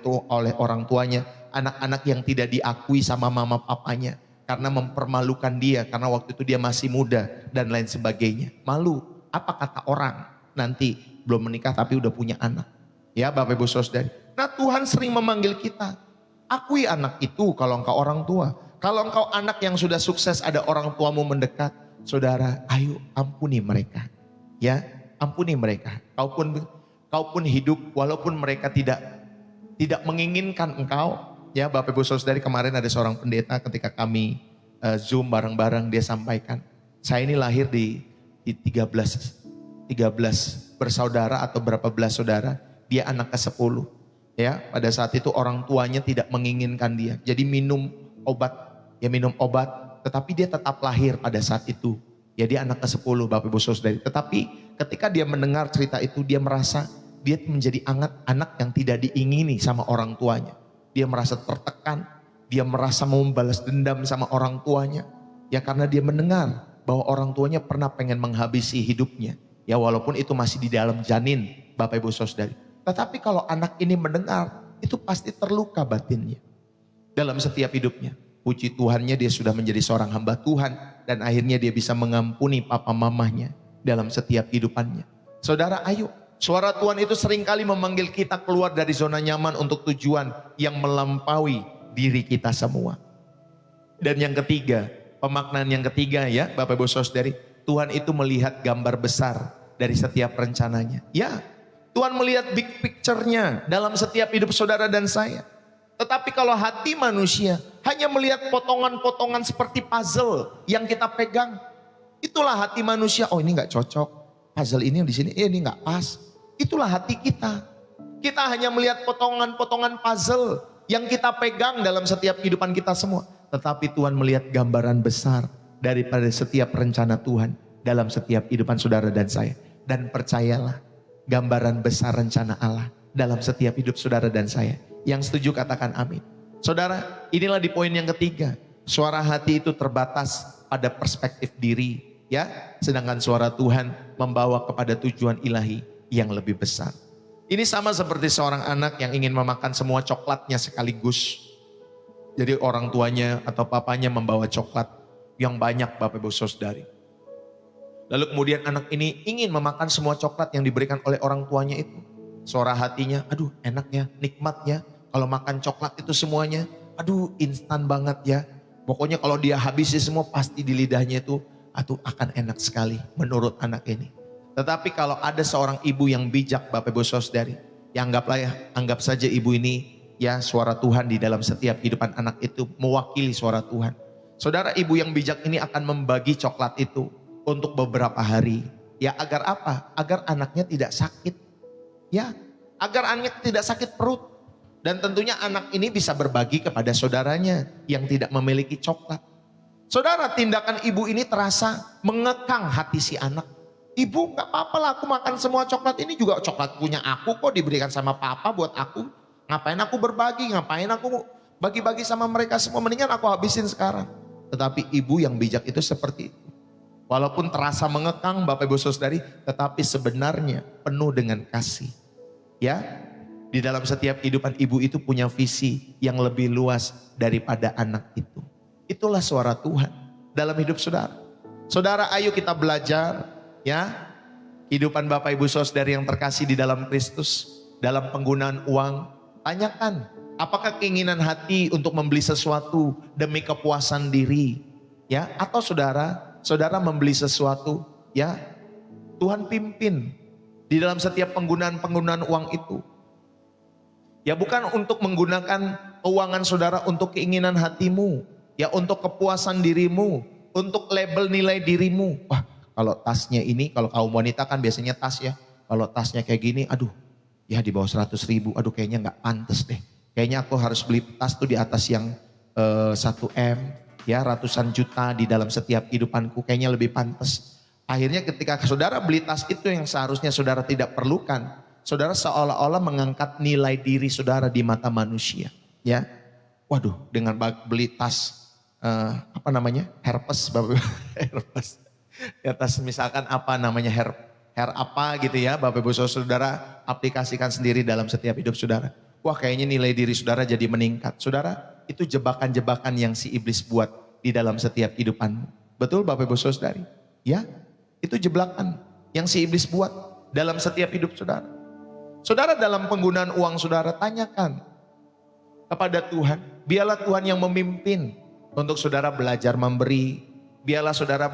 orang tuanya, anak-anak yang tidak diakui sama mama papanya karena mempermalukan dia karena waktu itu dia masih muda dan lain sebagainya. Malu, apa kata orang nanti belum menikah tapi udah punya anak. Ya Bapak Ibu Saudara. Nah Tuhan sering memanggil kita. Akui anak itu kalau engkau orang tua. Kalau engkau anak yang sudah sukses ada orang tuamu mendekat. Saudara ayo ampuni mereka. Ya ampuni mereka. Kau pun hidup walaupun mereka tidak menginginkan engkau. Ya Bapak Ibu Saudara, kemarin ada seorang pendeta ketika kami Zoom bareng-bareng dia sampaikan. Saya ini lahir di 13 bersaudara atau berapa belas saudara. Dia anak ke-10. Ya, pada saat itu orang tuanya tidak menginginkan dia. Jadi minum obat, tetapi dia tetap lahir pada saat itu. Ya dia anak ke-10 Bapak Ibu Saudara. Tetapi ketika dia mendengar cerita itu dia merasa dia menjadi anak yang tidak diingini sama orang tuanya. Dia merasa tertekan, dia merasa mau membalas dendam sama orang tuanya. Ya karena dia mendengar bahwa orang tuanya pernah pengen menghabisi hidupnya. Ya walaupun itu masih di dalam janin Bapak Ibu Saudara. Tetapi kalau anak ini mendengar, itu pasti terluka batinnya. Dalam setiap hidupnya. Puji Tuhannya dia sudah menjadi seorang hamba Tuhan. Dan akhirnya dia bisa mengampuni papa mamahnya dalam setiap hidupannya. Saudara ayo. Suara Tuhan itu seringkali memanggil kita keluar dari zona nyaman untuk tujuan yang melampaui diri kita semua. Dan yang ketiga, pemaknaan yang ketiga ya Bapak Ibu Saudari. Tuhan itu melihat gambar besar dari setiap rencananya. Ya. Tuhan melihat big picture-nya dalam setiap hidup saudara dan saya. Tetapi kalau hati manusia hanya melihat potongan-potongan seperti puzzle yang kita pegang. Itulah hati manusia. Oh ini gak cocok. Puzzle ini yang di sini, ini gak pas. Itulah hati kita. Kita hanya melihat potongan-potongan puzzle yang kita pegang dalam setiap kehidupan kita semua. Tetapi Tuhan melihat gambaran besar daripada setiap rencana Tuhan dalam setiap kehidupan saudara dan saya. Dan percayalah. Gambaran besar rencana Allah dalam setiap hidup saudara dan saya. Yang setuju katakan amin. Saudara, inilah di poin yang ketiga. Suara hati itu terbatas pada perspektif diri ya. Sedangkan suara Tuhan membawa kepada tujuan ilahi yang lebih besar. Ini sama seperti seorang anak yang ingin memakan semua coklatnya sekaligus. Jadi orang tuanya atau papanya membawa coklat yang banyak, Bapak Ibu Saudari. Lalu kemudian anak ini ingin memakan semua coklat yang diberikan oleh orang tuanya itu. Suara hatinya, aduh enak ya, nikmat ya. Kalau makan coklat itu semuanya, aduh instan banget ya. Pokoknya kalau dia habisi semua pasti di lidahnya itu, aduh akan enak sekali menurut anak ini. Tetapi kalau ada seorang ibu yang bijak, Bapak Ibu Saudari, ya anggap saja ibu ini ya suara Tuhan di dalam setiap kehidupan anak itu mewakili suara Tuhan. Saudara, ibu yang bijak ini akan membagi coklat itu untuk beberapa hari. Ya agar apa? Agar anaknya tidak sakit. Ya, agar anaknya tidak sakit perut. Dan tentunya anak ini bisa berbagi kepada saudaranya yang tidak memiliki coklat. Saudara, tindakan ibu ini terasa mengekang hati si anak. Ibu gak apa-apa lah aku makan semua coklat ini juga coklat punya aku kok, diberikan sama papa buat aku. Ngapain aku berbagi, ngapain aku bagi-bagi sama mereka semua, mendingan aku habisin sekarang. Tetapi ibu yang bijak itu seperti itu. Walaupun terasa mengekang Bapak Ibu Saudari, tetapi sebenarnya penuh dengan kasih. Ya, di dalam setiap kehidupan ibu itu punya visi yang lebih luas daripada anak itu. Itulah suara Tuhan dalam hidup saudara. Saudara, ayo kita belajar ya, kehidupan Bapak Ibu Saudari yang terkasih di dalam Kristus. Dalam penggunaan uang, tanyakan, apakah keinginan hati untuk membeli sesuatu demi kepuasan diri? Ya, atau saudara membeli sesuatu, ya Tuhan pimpin di dalam setiap penggunaan uang itu. Ya bukan untuk menggunakan keuangan saudara untuk keinginan hatimu, ya untuk kepuasan dirimu, untuk label nilai dirimu. Wah, kalau tasnya ini, kalau kaum wanita kan biasanya tas ya, kalau tasnya kayak gini, aduh ya di bawah 100.000, aduh kayaknya nggak pantas deh. Kayaknya aku harus beli tas tuh di atas yang 1M, ya ratusan juta di dalam setiap kehidupanku, kayaknya lebih pantas. Akhirnya ketika saudara beli tas itu yang seharusnya saudara tidak perlukan, saudara seolah-olah mengangkat nilai diri saudara di mata manusia. Ya, waduh dengan beli tas herpes, herpes. Ya, tas misalkan apa namanya hair apa gitu ya, Bapak Ibu Saudara aplikasikan sendiri dalam setiap hidup saudara. Wah kayaknya nilai diri saudara jadi meningkat. Saudara, itu jebakan-jebakan yang si iblis buat di dalam setiap kehidupanmu. Betul Bapak Ibu Saudari? Ya, itu jebakan yang si iblis buat dalam setiap hidup saudara. Saudara, dalam penggunaan uang saudara, tanyakan kepada Tuhan. Biarlah Tuhan yang memimpin untuk saudara belajar memberi. Biarlah saudara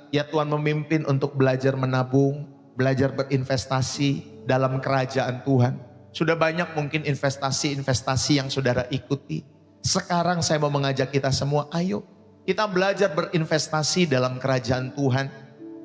ya Tuhan memimpin untuk belajar menabung, belajar berinvestasi dalam kerajaan Tuhan. Sudah banyak mungkin investasi-investasi yang saudara ikuti. Sekarang saya mau mengajak kita semua, ayo kita belajar berinvestasi dalam kerajaan Tuhan.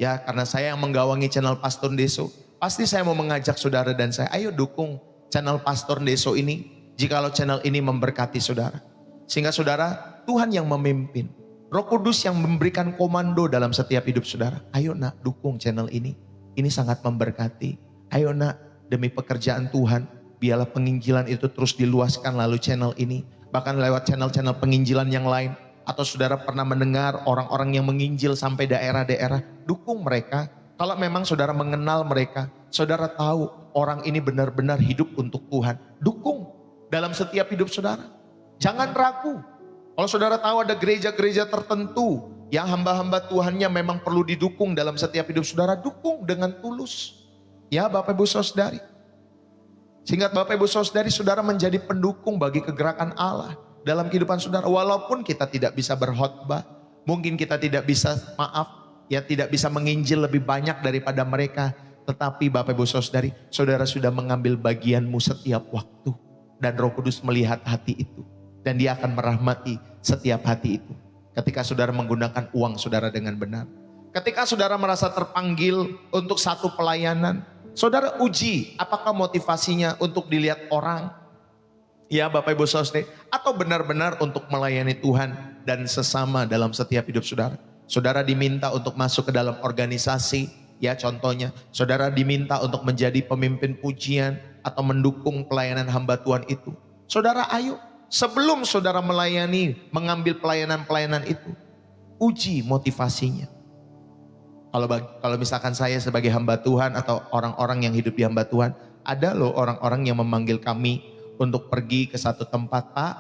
Ya, karena saya yang menggawangi channel Pastor Deso, pasti saya mau mengajak saudara dan saya, ayo dukung channel Pastor Deso ini. Jikalau channel ini memberkati saudara. Sehingga saudara, Tuhan yang memimpin. Roh Kudus yang memberikan komando dalam setiap hidup saudara. Ayo nak, dukung channel ini. Ini sangat memberkati. Ayo nak, demi pekerjaan Tuhan, biarlah penginjilan itu terus diluaskan lalu channel ini. Bahkan lewat channel-channel penginjilan yang lain. Atau saudara pernah mendengar orang-orang yang menginjil sampai daerah-daerah. Dukung mereka. Kalau memang saudara mengenal mereka, saudara tahu orang ini benar-benar hidup untuk Tuhan. Dukung dalam setiap hidup saudara. Jangan ragu. Kalau saudara tahu ada gereja-gereja tertentu yang hamba-hamba Tuhannya memang perlu didukung dalam setiap hidup saudara, dukung dengan tulus. Ya Bapak Ibu Saudari. Sehingga Bapak Ibu Saudari, saudara menjadi pendukung bagi kegerakan Allah dalam kehidupan saudara. Walaupun kita tidak bisa berkhotbah, mungkin kita tidak bisa, tidak bisa menginjil lebih banyak daripada mereka. Tetapi Bapak Ibu Saudari, saudara sudah mengambil bagianmu setiap waktu. Dan Roh Kudus melihat hati itu. Dan dia akan merahmati setiap hati itu. Ketika saudara menggunakan uang saudara dengan benar. Ketika saudara merasa terpanggil untuk satu pelayanan, saudara uji apakah motivasinya untuk dilihat orang. Ya Bapak Ibu Saudara, atau benar-benar untuk melayani Tuhan dan sesama dalam setiap hidup saudara. Saudara diminta untuk masuk ke dalam organisasi, ya contohnya. Saudara diminta untuk menjadi pemimpin pujian atau mendukung pelayanan hamba Tuhan itu. Saudara ayo, sebelum saudara melayani, mengambil pelayanan-pelayanan itu, uji motivasinya. Kalau misalkan saya sebagai hamba Tuhan atau orang-orang yang hidup di hamba Tuhan, ada loh orang-orang yang memanggil kami untuk pergi ke satu tempat. Pak,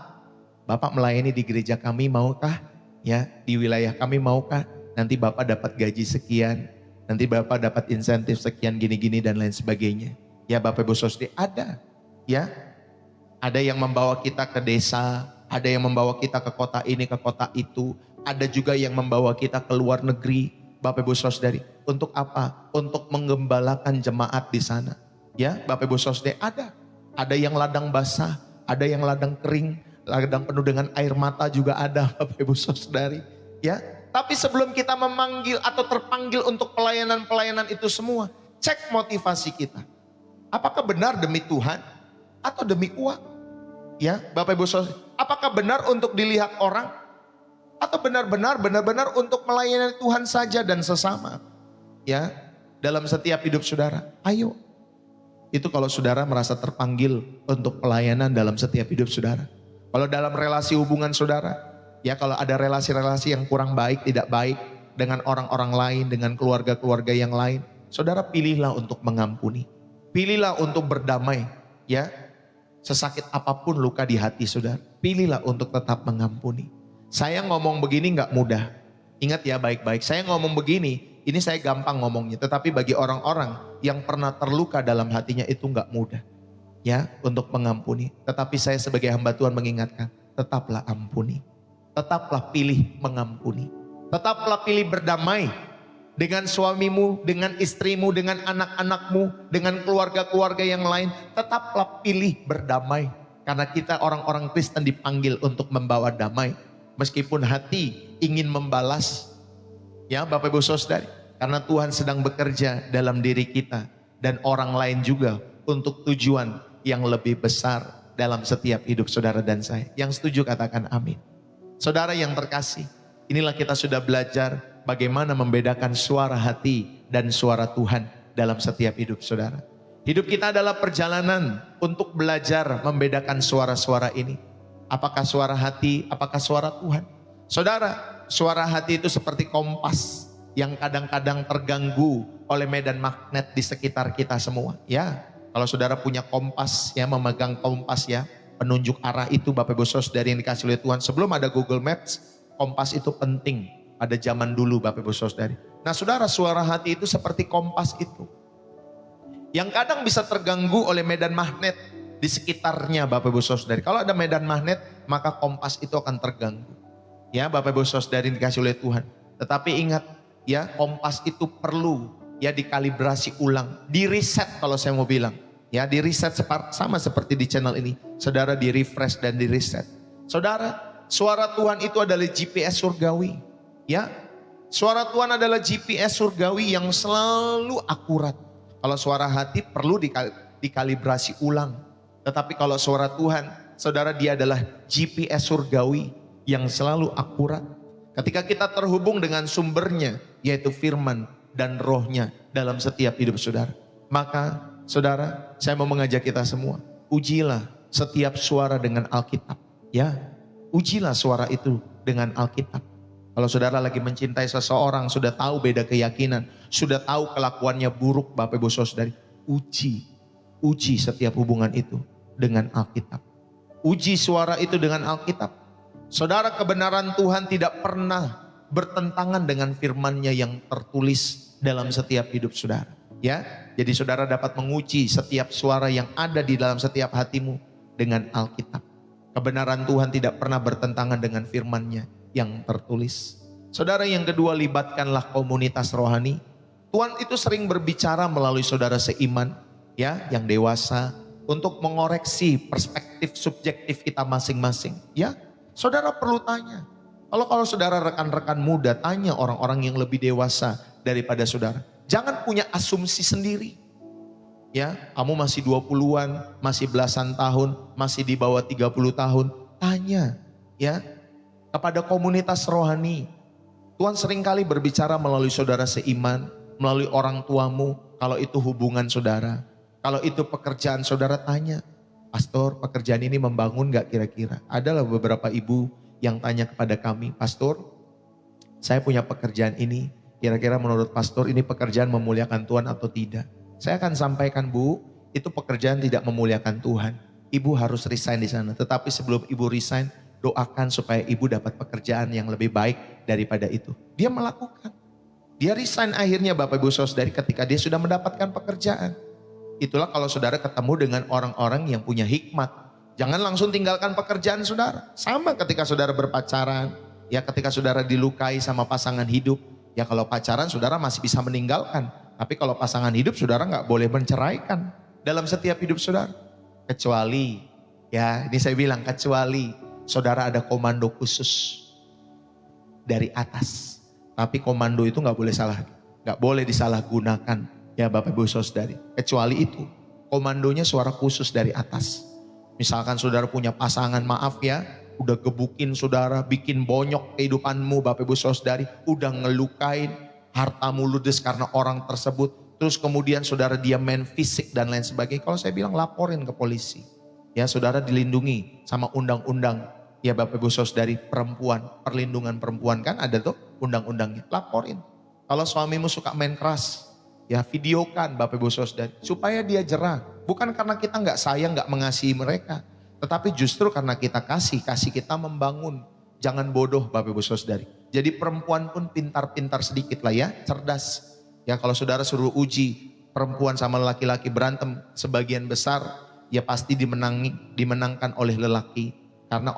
Bapak melayani di gereja kami, maukah? Ya, di wilayah kami maukah? Nanti Bapak dapat gaji sekian, nanti Bapak dapat insentif sekian gini-gini dan lain sebagainya. Ya Bapak Ibu Saudara, ada. Ya, ada yang membawa kita ke desa, ada yang membawa kita ke kota ini, ke kota itu. Ada juga yang membawa kita ke luar negeri. Bapak Ibu Saudari, untuk apa? Untuk menggembalakan jemaat di sana. Ya, Bapak Ibu Saudari, ada. Ada yang ladang basah, ada yang ladang kering, ladang penuh dengan air mata juga ada, Bapak Ibu Saudari. Ya, tapi sebelum kita memanggil atau terpanggil untuk pelayanan-pelayanan itu semua, cek motivasi kita. Apakah benar demi Tuhan atau demi uang? Ya, Bapak Ibu Saudari, apakah benar untuk dilihat orang? Atau benar-benar untuk melayani Tuhan saja dan sesama. Ya, dalam setiap hidup saudara. Ayo. Itu kalau saudara merasa terpanggil untuk pelayanan dalam setiap hidup saudara. Kalau dalam relasi hubungan saudara, ya kalau ada relasi-relasi yang kurang baik, tidak baik dengan orang-orang lain, dengan keluarga-keluarga yang lain, saudara pilihlah untuk mengampuni. Pilihlah untuk berdamai, ya. Sesakit apapun luka di hati saudara, pilihlah untuk tetap mengampuni. Saya ngomong begini gak mudah. Ingat ya baik-baik, saya ngomong begini, ini saya gampang ngomongnya. Tetapi bagi orang-orang yang pernah terluka dalam hatinya itu gak mudah. Ya, untuk mengampuni. Tetapi saya sebagai hamba Tuhan mengingatkan, tetaplah ampuni. Tetaplah pilih mengampuni. Tetaplah pilih berdamai dengan suamimu, dengan istrimu, dengan anak-anakmu, dengan keluarga-keluarga yang lain. Tetaplah pilih berdamai. Karena kita orang-orang Kristen dipanggil untuk membawa damai. Meskipun hati ingin membalas, ya Bapak Ibu Saudari, karena Tuhan sedang bekerja dalam diri kita dan orang lain juga untuk tujuan yang lebih besar dalam setiap hidup saudara dan saya. Yang setuju katakan amin. Saudara yang terkasih, inilah kita sudah belajar bagaimana membedakan suara hati dan suara Tuhan dalam setiap hidup saudara. Hidup kita adalah perjalanan untuk belajar membedakan suara-suara ini. Apakah suara hati, apakah suara Tuhan? Saudara, suara hati itu seperti kompas yang kadang-kadang terganggu oleh medan magnet di sekitar kita semua. Ya, kalau saudara punya kompas, ya memegang kompas ya, penunjuk arah itu Bapak Ibu Saudara yang dikasih oleh Tuhan. Sebelum ada Google Maps, kompas itu penting pada zaman dulu Bapak Ibu Saudara. Nah saudara, suara hati itu seperti kompas itu. Yang kadang bisa terganggu oleh medan magnet di sekitarnya Bapak Ibu Saudari. Kalau ada medan magnet, maka kompas itu akan terganggu. Ya Bapak Ibu Saudari dikasih oleh Tuhan. Tetapi ingat, ya kompas itu perlu ya dikalibrasi ulang, di reset kalau saya mau bilang. Ya di reset sama seperti di channel ini. Saudara di refresh dan di reset. Saudara, suara Tuhan itu adalah GPS surgawi. Ya, suara Tuhan adalah GPS surgawi yang selalu akurat. Kalau suara hati perlu dikalibrasi ulang. Tetapi kalau suara Tuhan, saudara, dia adalah GPS surgawi yang selalu akurat. Ketika kita terhubung dengan sumbernya, yaitu firman dan rohnya dalam setiap hidup saudara. Maka saudara, saya mau mengajak kita semua, ujilah setiap suara dengan Alkitab. Ya, ujilah suara itu dengan Alkitab. Kalau saudara lagi mencintai seseorang, sudah tahu beda keyakinan, sudah tahu kelakuannya buruk Bapak Ibu Saudari, uji setiap hubungan itu dengan Alkitab. Uji suara itu dengan Alkitab. Saudara, kebenaran Tuhan tidak pernah bertentangan dengan firman-Nya yang tertulis dalam setiap hidup saudara. Ya, jadi saudara dapat menguji setiap suara yang ada di dalam setiap hatimu dengan Alkitab. Kebenaran Tuhan tidak pernah bertentangan dengan firman-Nya yang tertulis. Saudara, yang kedua, libatkanlah komunitas rohani. Tuhan itu sering berbicara melalui saudara seiman, ya, yang dewasa, untuk mengoreksi perspektif subjektif kita masing-masing. Ya, saudara perlu tanya. Kalau saudara rekan-rekan muda, tanya orang-orang yang lebih dewasa daripada saudara. Jangan punya asumsi sendiri. Ya, kamu masih 20-an, masih belasan tahun, masih di bawah 30 tahun. Tanya, ya, kepada komunitas rohani. Tuhan seringkali berbicara melalui saudara seiman, melalui orang tuamu, kalau itu hubungan saudara. Kalau itu pekerjaan, saudara tanya, Pastor, pekerjaan ini membangun gak kira-kira? Adalah beberapa ibu yang tanya kepada kami, Pastor, saya punya pekerjaan ini kira-kira menurut pastor ini pekerjaan memuliakan Tuhan atau tidak? Saya akan sampaikan, Bu, itu pekerjaan tidak memuliakan Tuhan. Ibu harus resign di sana. Tetapi sebelum ibu resign, doakan supaya ibu dapat pekerjaan yang lebih baik daripada itu. Dia melakukan. Dia resign akhirnya Bapak Ibu Saudari ketika dia sudah mendapatkan pekerjaan. Itulah kalau saudara ketemu dengan orang-orang yang punya hikmat. Jangan langsung tinggalkan pekerjaan saudara. Sama ketika saudara berpacaran. Ya ketika saudara dilukai sama pasangan hidup. Ya kalau pacaran saudara masih bisa meninggalkan. Tapi kalau pasangan hidup saudara gak boleh menceraikan. Dalam setiap hidup saudara. Kecuali, ya ini saya bilang kecuali saudara ada komando khusus dari atas. Tapi komando itu gak boleh disalahgunakan. Ya Bapak Ibu Saudari. Kecuali itu, komandonya suara khusus dari atas. Misalkan saudara punya pasangan, maaf ya, udah gebukin saudara, bikin bonyok kehidupanmu Bapak Ibu Saudari, udah ngelukain, hartamu ludes karena orang tersebut, terus kemudian saudara dia main fisik dan lain sebagainya. Kalau saya bilang laporin ke polisi. Ya saudara dilindungi sama undang-undang. Ya Bapak Ibu Saudari perempuan, perlindungan perempuan kan ada tuh undang-undangnya. Laporin. Kalau suamimu suka main keras, ya videokan Bapak Ibu Saudari. Supaya dia jerah. Bukan karena kita gak sayang, gak mengasihi mereka. Tetapi justru karena kita kasih kita membangun. Jangan bodoh Bapak Ibu Saudari. Jadi perempuan pun pintar-pintar sedikit lah ya, cerdas. Ya kalau saudara suruh uji perempuan sama laki-laki berantem, sebagian besar ya pasti dimenangkan oleh lelaki. Karena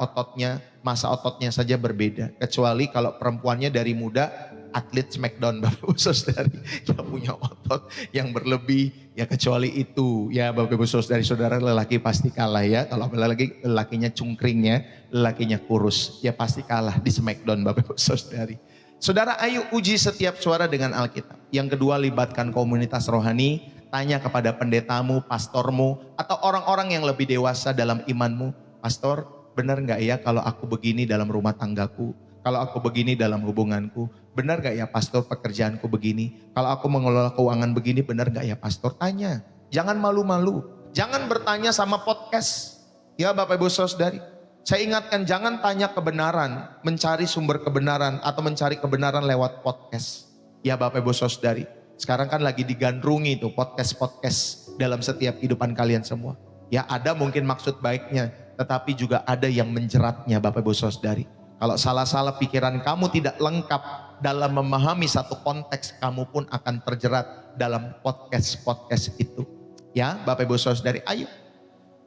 masa ototnya saja berbeda. Kecuali kalau perempuannya dari muda, atlet smackdown Bapak Ibu Saudari. Dia punya otot yang berlebih, ya kecuali itu. Ya Bapak Ibu Saudari, saudara lelaki pasti kalah ya. Kalau lelakinya cungkringnya, lelakinya kurus, ya pasti kalah di smackdown Bapak Ibu Saudari. Saudara, ayo uji setiap suara dengan Alkitab. Yang kedua, libatkan komunitas rohani. Tanya kepada pendetamu, pastormu, atau orang-orang yang lebih dewasa dalam imanmu. Pastor, benar gak ya kalau aku begini dalam rumah tanggaku? Kalau aku begini dalam hubunganku? Benar gak ya pastor pekerjaanku begini? Kalau aku mengelola keuangan begini, benar gak ya pastor? Tanya, jangan malu-malu. Jangan bertanya sama podcast. Ya Bapak Ibu Saudari. Saya ingatkan jangan tanya kebenaran, mencari sumber kebenaran atau mencari kebenaran lewat podcast. Ya Bapak Ibu Saudari, sekarang kan lagi digandrungi tuh podcast-podcast dalam setiap kehidupan kalian semua. Ya ada mungkin maksud baiknya, tetapi juga ada yang menjeratnya Bapak Ibu Saudari. Kalau salah-salah pikiran kamu tidak lengkap dalam memahami satu konteks, kamu pun akan terjerat dalam podcast-podcast itu. Ya Bapak Ibu Saudari, ayo.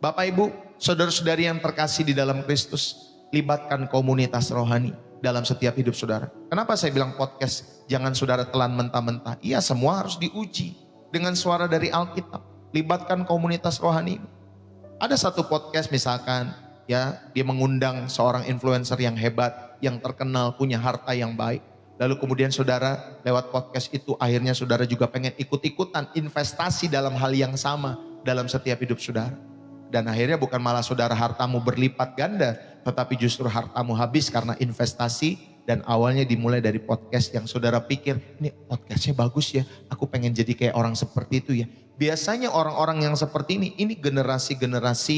Bapak Ibu, saudara-saudari yang terkasih di dalam Kristus, libatkan komunitas rohani dalam setiap hidup saudara. Kenapa saya bilang podcast? Jangan saudara telan mentah-mentah. Iya, semua harus diuji dengan suara dari Alkitab. Libatkan komunitas rohani. Ada satu podcast misalkan, ya, dia mengundang seorang influencer yang hebat, yang terkenal, punya harta yang baik. Lalu kemudian saudara lewat podcast itu akhirnya saudara juga pengen ikut-ikutan investasi dalam hal yang sama dalam setiap hidup saudara. Dan akhirnya bukan malah saudara hartamu berlipat ganda, tetapi justru hartamu habis karena investasi. Dan awalnya dimulai dari podcast yang saudara pikir, ini podcastnya bagus ya, aku pengen jadi kayak orang seperti itu ya. Biasanya orang-orang yang seperti ini generasi-generasi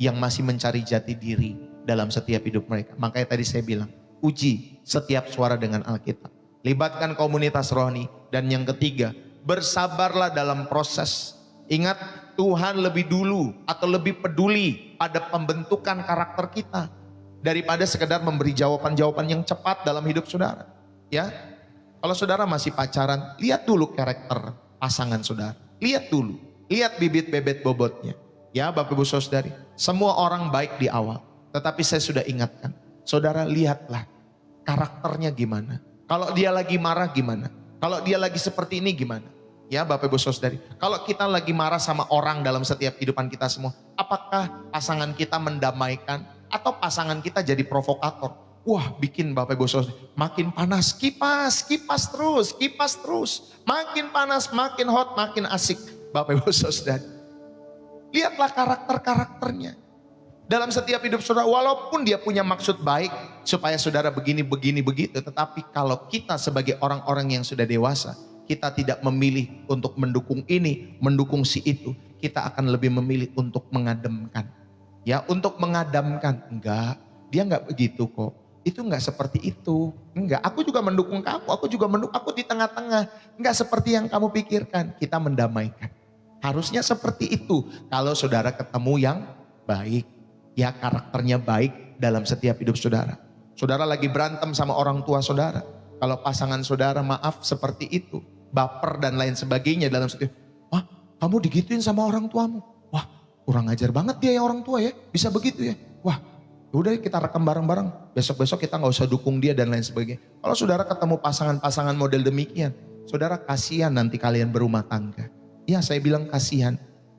yang masih mencari jati diri dalam setiap hidup mereka. Makanya tadi saya bilang, uji setiap suara dengan Alkitab. Libatkan komunitas rohani. Dan yang ketiga, bersabarlah dalam proses. Ingat, Tuhan lebih dulu atau lebih peduli pada pembentukan karakter kita daripada sekedar memberi jawaban-jawaban yang cepat dalam hidup saudara. Ya, kalau saudara masih pacaran, lihat dulu karakter pasangan saudara. Lihat dulu, lihat bibit-bebet bobotnya. Ya Bapak Ibu Saudari, semua orang baik di awal. Tetapi saya sudah ingatkan, saudara lihatlah karakternya gimana. Kalau dia lagi marah gimana. Kalau dia lagi seperti ini gimana. Ya Bapak Ibu Saudari, kalau kita lagi marah sama orang dalam setiap kehidupan kita semua, apakah pasangan kita mendamaikan atau pasangan kita jadi provokator? Wah, bikin Bapak Ibu Saudari makin panas, kipas terus. Makin panas, makin hot, makin asik. Bapak Ibu Saudari, lihatlah karakternya. Dalam setiap hidup saudara, walaupun dia punya maksud baik supaya saudara begini begitu, tetapi kalau kita sebagai orang-orang yang sudah dewasa, kita tidak memilih untuk mendukung ini, mendukung si itu. Kita akan lebih memilih untuk mengademkan. Ya, untuk mengadamkan. Enggak, dia enggak begitu kok. Itu enggak seperti itu. Enggak, aku juga mendukung kamu, aku di tengah-tengah. Enggak seperti yang kamu pikirkan, kita mendamaikan. Harusnya seperti itu. Kalau saudara ketemu yang baik, ya karakternya baik dalam setiap hidup saudara. Saudara lagi berantem sama orang tua saudara. Kalau pasangan saudara maaf seperti itu, baper dan lain sebagainya dalam setiap, wah kamu digituin sama orang tuamu. Wah kurang ajar banget dia ya orang tua ya, bisa begitu ya. Wah udah kita rekam bareng-bareng, besok-besok kita gak usah dukung dia dan lain sebagainya. Kalau saudara ketemu pasangan-pasangan model demikian, saudara kasihan nanti kalian berumah tangga. Ya saya bilang kasihan.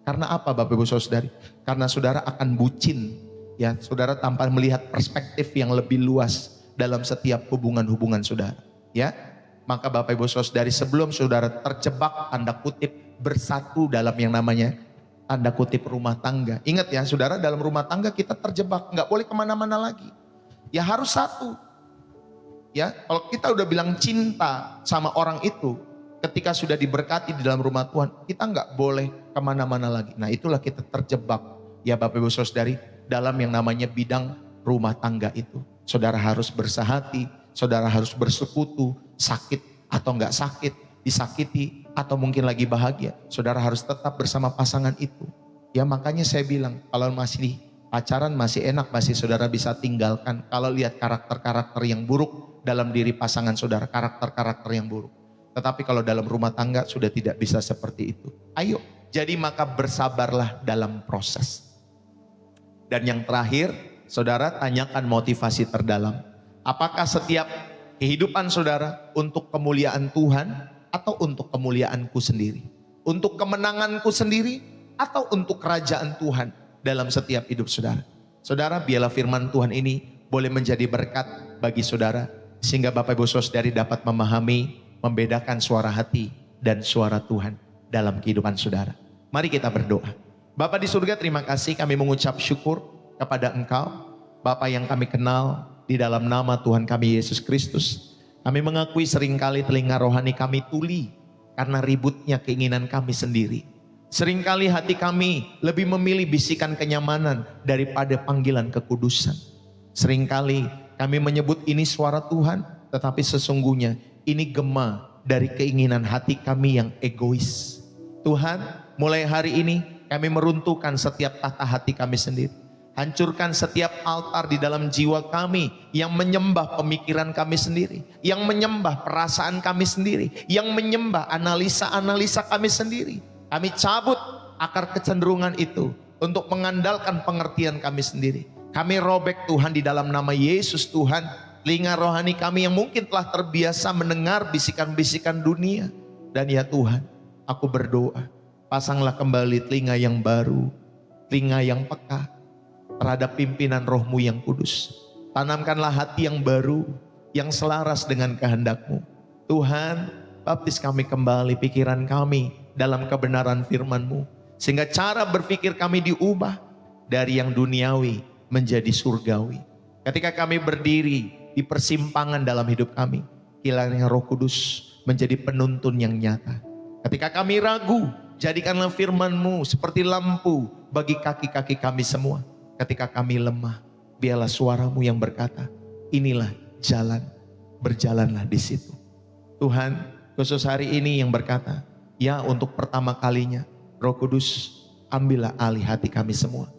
Karena apa Bapak Ibu Saudari? Karena saudara akan bucin. Ya, saudara tanpa melihat perspektif yang lebih luas dalam setiap hubungan-hubungan saudara. Ya, maka Bapak Ibu Saudari sebelum saudara terjebak tanda kutip bersatu dalam yang namanya tanda kutip rumah tangga. Ingat ya saudara, dalam rumah tangga kita terjebak, nggak boleh kemana-mana lagi. Ya harus satu. Ya, kalau kita udah bilang cinta sama orang itu, ketika sudah diberkati di dalam rumah Tuhan, kita nggak boleh kemana-mana lagi. Nah itulah kita terjebak ya Bapak Ibu Saudari dalam yang namanya bidang rumah tangga itu. Saudara harus bersahati, saudara harus bersekutu, sakit atau nggak sakit, disakiti atau mungkin lagi bahagia, saudara harus tetap bersama pasangan itu. Ya makanya saya bilang kalau masih pacaran masih enak, masih saudara bisa tinggalkan. Kalau lihat karakter-karakter yang buruk dalam diri pasangan saudara, karakter-karakter yang buruk. Tetapi kalau dalam rumah tangga sudah tidak bisa seperti itu. Ayo, jadi maka bersabarlah dalam proses. Dan yang terakhir, saudara tanyakan motivasi terdalam. Apakah setiap kehidupan saudara untuk kemuliaan Tuhan atau untuk kemuliaanku sendiri? Untuk kemenanganku sendiri atau untuk kerajaan Tuhan dalam setiap hidup saudara? Saudara, biarlah firman Tuhan ini boleh menjadi berkat bagi saudara. Sehingga Bapak Ibu Saudari dapat memahami, membedakan suara hati dan suara Tuhan dalam kehidupan saudara. Mari kita berdoa. Bapa di surga, terima kasih, kami mengucap syukur kepada Engkau, Bapa yang kami kenal di dalam nama Tuhan kami Yesus Kristus. Kami mengakui seringkali telinga rohani kami tuli karena ributnya keinginan kami sendiri. Seringkali hati kami lebih memilih bisikan kenyamanan daripada panggilan kekudusan. Seringkali kami menyebut ini suara Tuhan, tetapi sesungguhnya ini gema dari keinginan hati kami yang egois. Tuhan, mulai hari ini kami meruntuhkan setiap tata hati kami sendiri. Hancurkan setiap altar di dalam jiwa kami yang menyembah pemikiran kami sendiri, yang menyembah perasaan kami sendiri, yang menyembah analisa-analisa kami sendiri. Kami cabut akar kecenderungan itu untuk mengandalkan pengertian kami sendiri. Kami robek Tuhan di dalam nama Yesus Tuhan. Telinga rohani kami yang mungkin telah terbiasa mendengar bisikan-bisikan dunia. Dan ya Tuhan, aku berdoa, pasanglah kembali telinga yang baru, telinga yang peka terhadap pimpinan roh-Mu yang kudus. Tanamkanlah hati yang baru, yang selaras dengan kehendak-Mu. Tuhan, baptis kami kembali pikiran kami dalam kebenaran firman-Mu. Sehingga cara berpikir kami diubah dari yang duniawi menjadi surgawi. Ketika kami berdiri di persimpangan dalam hidup kami, kiranya Roh Kudus menjadi penuntun yang nyata. Ketika kami ragu, jadikanlah firman-Mu seperti lampu bagi kaki-kaki kami semua. Ketika kami lemah, biarlah suara-Mu yang berkata, inilah jalan, berjalanlah di situ. Tuhan, khusus hari ini yang berkata, ya untuk pertama kalinya, Roh Kudus, ambillah alih hati kami semua.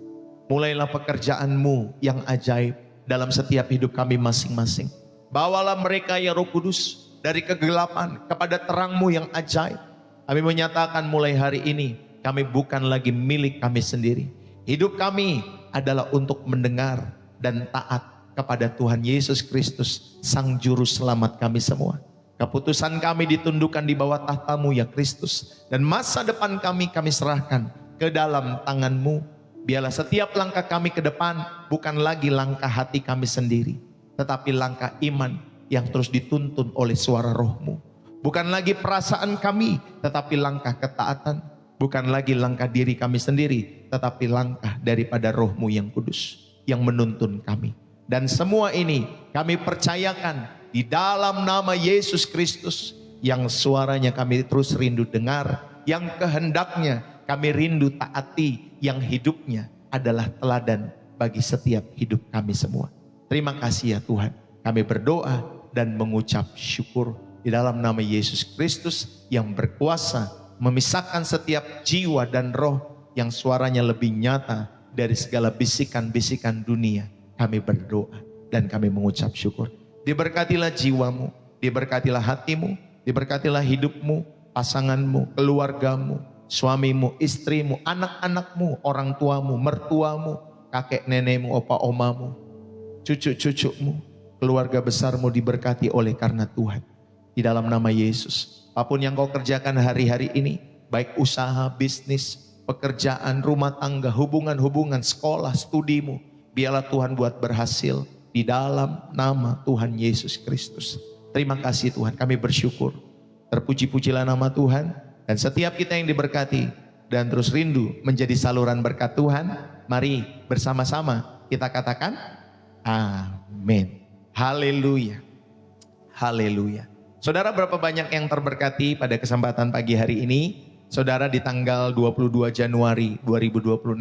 Mulailah pekerjaan-Mu yang ajaib dalam setiap hidup kami masing-masing. Bawalah mereka ya Roh Kudus dari kegelapan kepada terang-Mu yang ajaib. Kami menyatakan mulai hari ini kami bukan lagi milik kami sendiri. Hidup kami adalah untuk mendengar dan taat kepada Tuhan Yesus Kristus, Sang Juru Selamat kami semua. Keputusan kami ditundukkan di bawah tahta-Mu ya Kristus. Dan masa depan kami serahkan ke dalam tangan-Mu. Biarlah setiap langkah kami ke depan bukan lagi langkah hati kami sendiri, tetapi langkah iman yang terus dituntun oleh suara Roh-Mu. Bukan lagi perasaan kami, tetapi langkah ketaatan. Bukan lagi langkah diri kami sendiri, tetapi langkah daripada Roh-Mu yang kudus, yang menuntun kami. Dan semua ini kami percayakan di dalam nama Yesus Kristus, yang suaranya kami terus rindu dengar, yang kehendaknya kami rindu taati, yang hidupnya adalah teladan bagi setiap hidup kami semua. Terima kasih ya Tuhan. Kami berdoa dan mengucap syukur di dalam nama Yesus Kristus yang berkuasa memisahkan setiap jiwa dan roh yang suaranya lebih nyata dari segala bisikan-bisikan dunia. Kami berdoa dan kami mengucap syukur. Diberkatilah jiwamu, diberkatilah hatimu, diberkatilah hidupmu, pasanganmu, keluargamu, suamimu, istrimu, anak-anakmu, orang tuamu, mertuamu, kakek nenekmu, opa omamu, cucu-cucumu, keluarga besarmu diberkati oleh karena Tuhan. Di dalam nama Yesus, apapun yang kau kerjakan hari-hari ini, baik usaha, bisnis, pekerjaan, rumah tangga, hubungan-hubungan, sekolah, studimu, biarlah Tuhan buat berhasil di dalam nama Tuhan Yesus Kristus. Terima kasih Tuhan, kami bersyukur. Terpuji-pujilah nama Tuhan, dan setiap kita yang diberkati dan terus rindu menjadi saluran berkat Tuhan, mari bersama-sama kita katakan amin. Haleluya. Haleluya. Saudara, berapa banyak yang terberkati pada kesempatan pagi hari ini? Saudara, di tanggal 22 Januari 2026.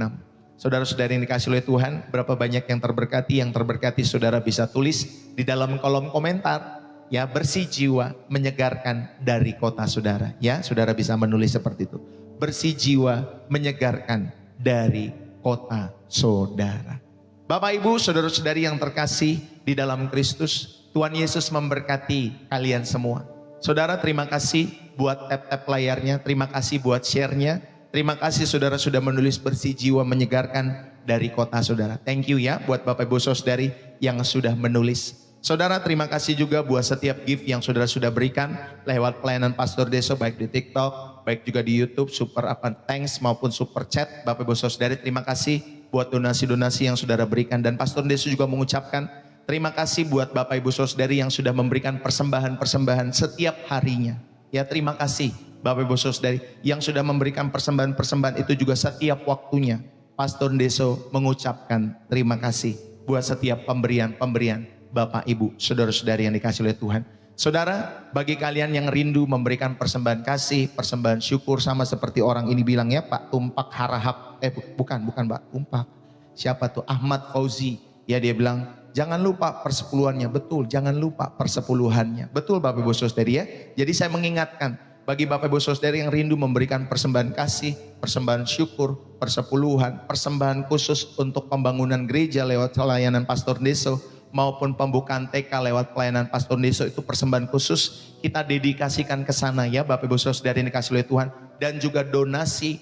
Saudara-saudari yang dikasih oleh Tuhan, berapa banyak yang terberkati? Yang terberkati saudara bisa tulis di dalam kolom komentar. Ya, bersih jiwa menyegarkan dari kota saudara. Ya, saudara bisa menulis seperti itu. Bersih jiwa menyegarkan dari kota saudara. Bapak Ibu, saudara-saudari yang terkasih di dalam Kristus, Tuhan Yesus memberkati kalian semua. Saudara, terima kasih buat tap-tap layarnya, terima kasih buat share-nya, terima kasih saudara sudah menulis bersih jiwa menyegarkan dari kota saudara. Thank you ya buat Bapak Ibu saudari yang sudah menulis. Saudara, terima kasih juga buat setiap gift yang saudara sudah berikan lewat pelayanan Pastor Deso, baik di TikTok, baik juga di YouTube, super thanks maupun super chat. Bapak Ibu saudari, terima kasih buat donasi-donasi yang saudara berikan, dan Pastor Deso juga mengucapkan terima kasih buat Bapak Ibu Saudari yang sudah memberikan persembahan-persembahan setiap harinya. Ya, terima kasih Bapak Ibu Saudari yang sudah memberikan persembahan-persembahan itu juga setiap waktunya. Pastor Deso mengucapkan terima kasih buat setiap pemberian-pemberian Bapak Ibu Saudara-saudari yang dikasih oleh Tuhan. Saudara, bagi kalian yang rindu memberikan persembahan kasih, persembahan syukur, sama seperti orang ini bilang ya, Pak Tumpak Harahap, bukan Pak Tumpak. Siapa tuh? Ahmad Fauzi. Ya, dia bilang, jangan lupa persepuluhannya. Betul, jangan lupa persepuluhannya. Betul Bapak Ibu Saudari ya. Jadi saya mengingatkan bagi Bapak Ibu Saudari yang rindu memberikan persembahan kasih, persembahan syukur, persepuluhan, persembahan khusus untuk pembangunan gereja lewat pelayanan Pastor Deso, maupun pembukaan TK lewat pelayanan Pastor Deso, itu persembahan khusus kita dedikasikan ke sana ya Bapak Ibu Saudari yang dikasih oleh Tuhan. Dan juga donasi,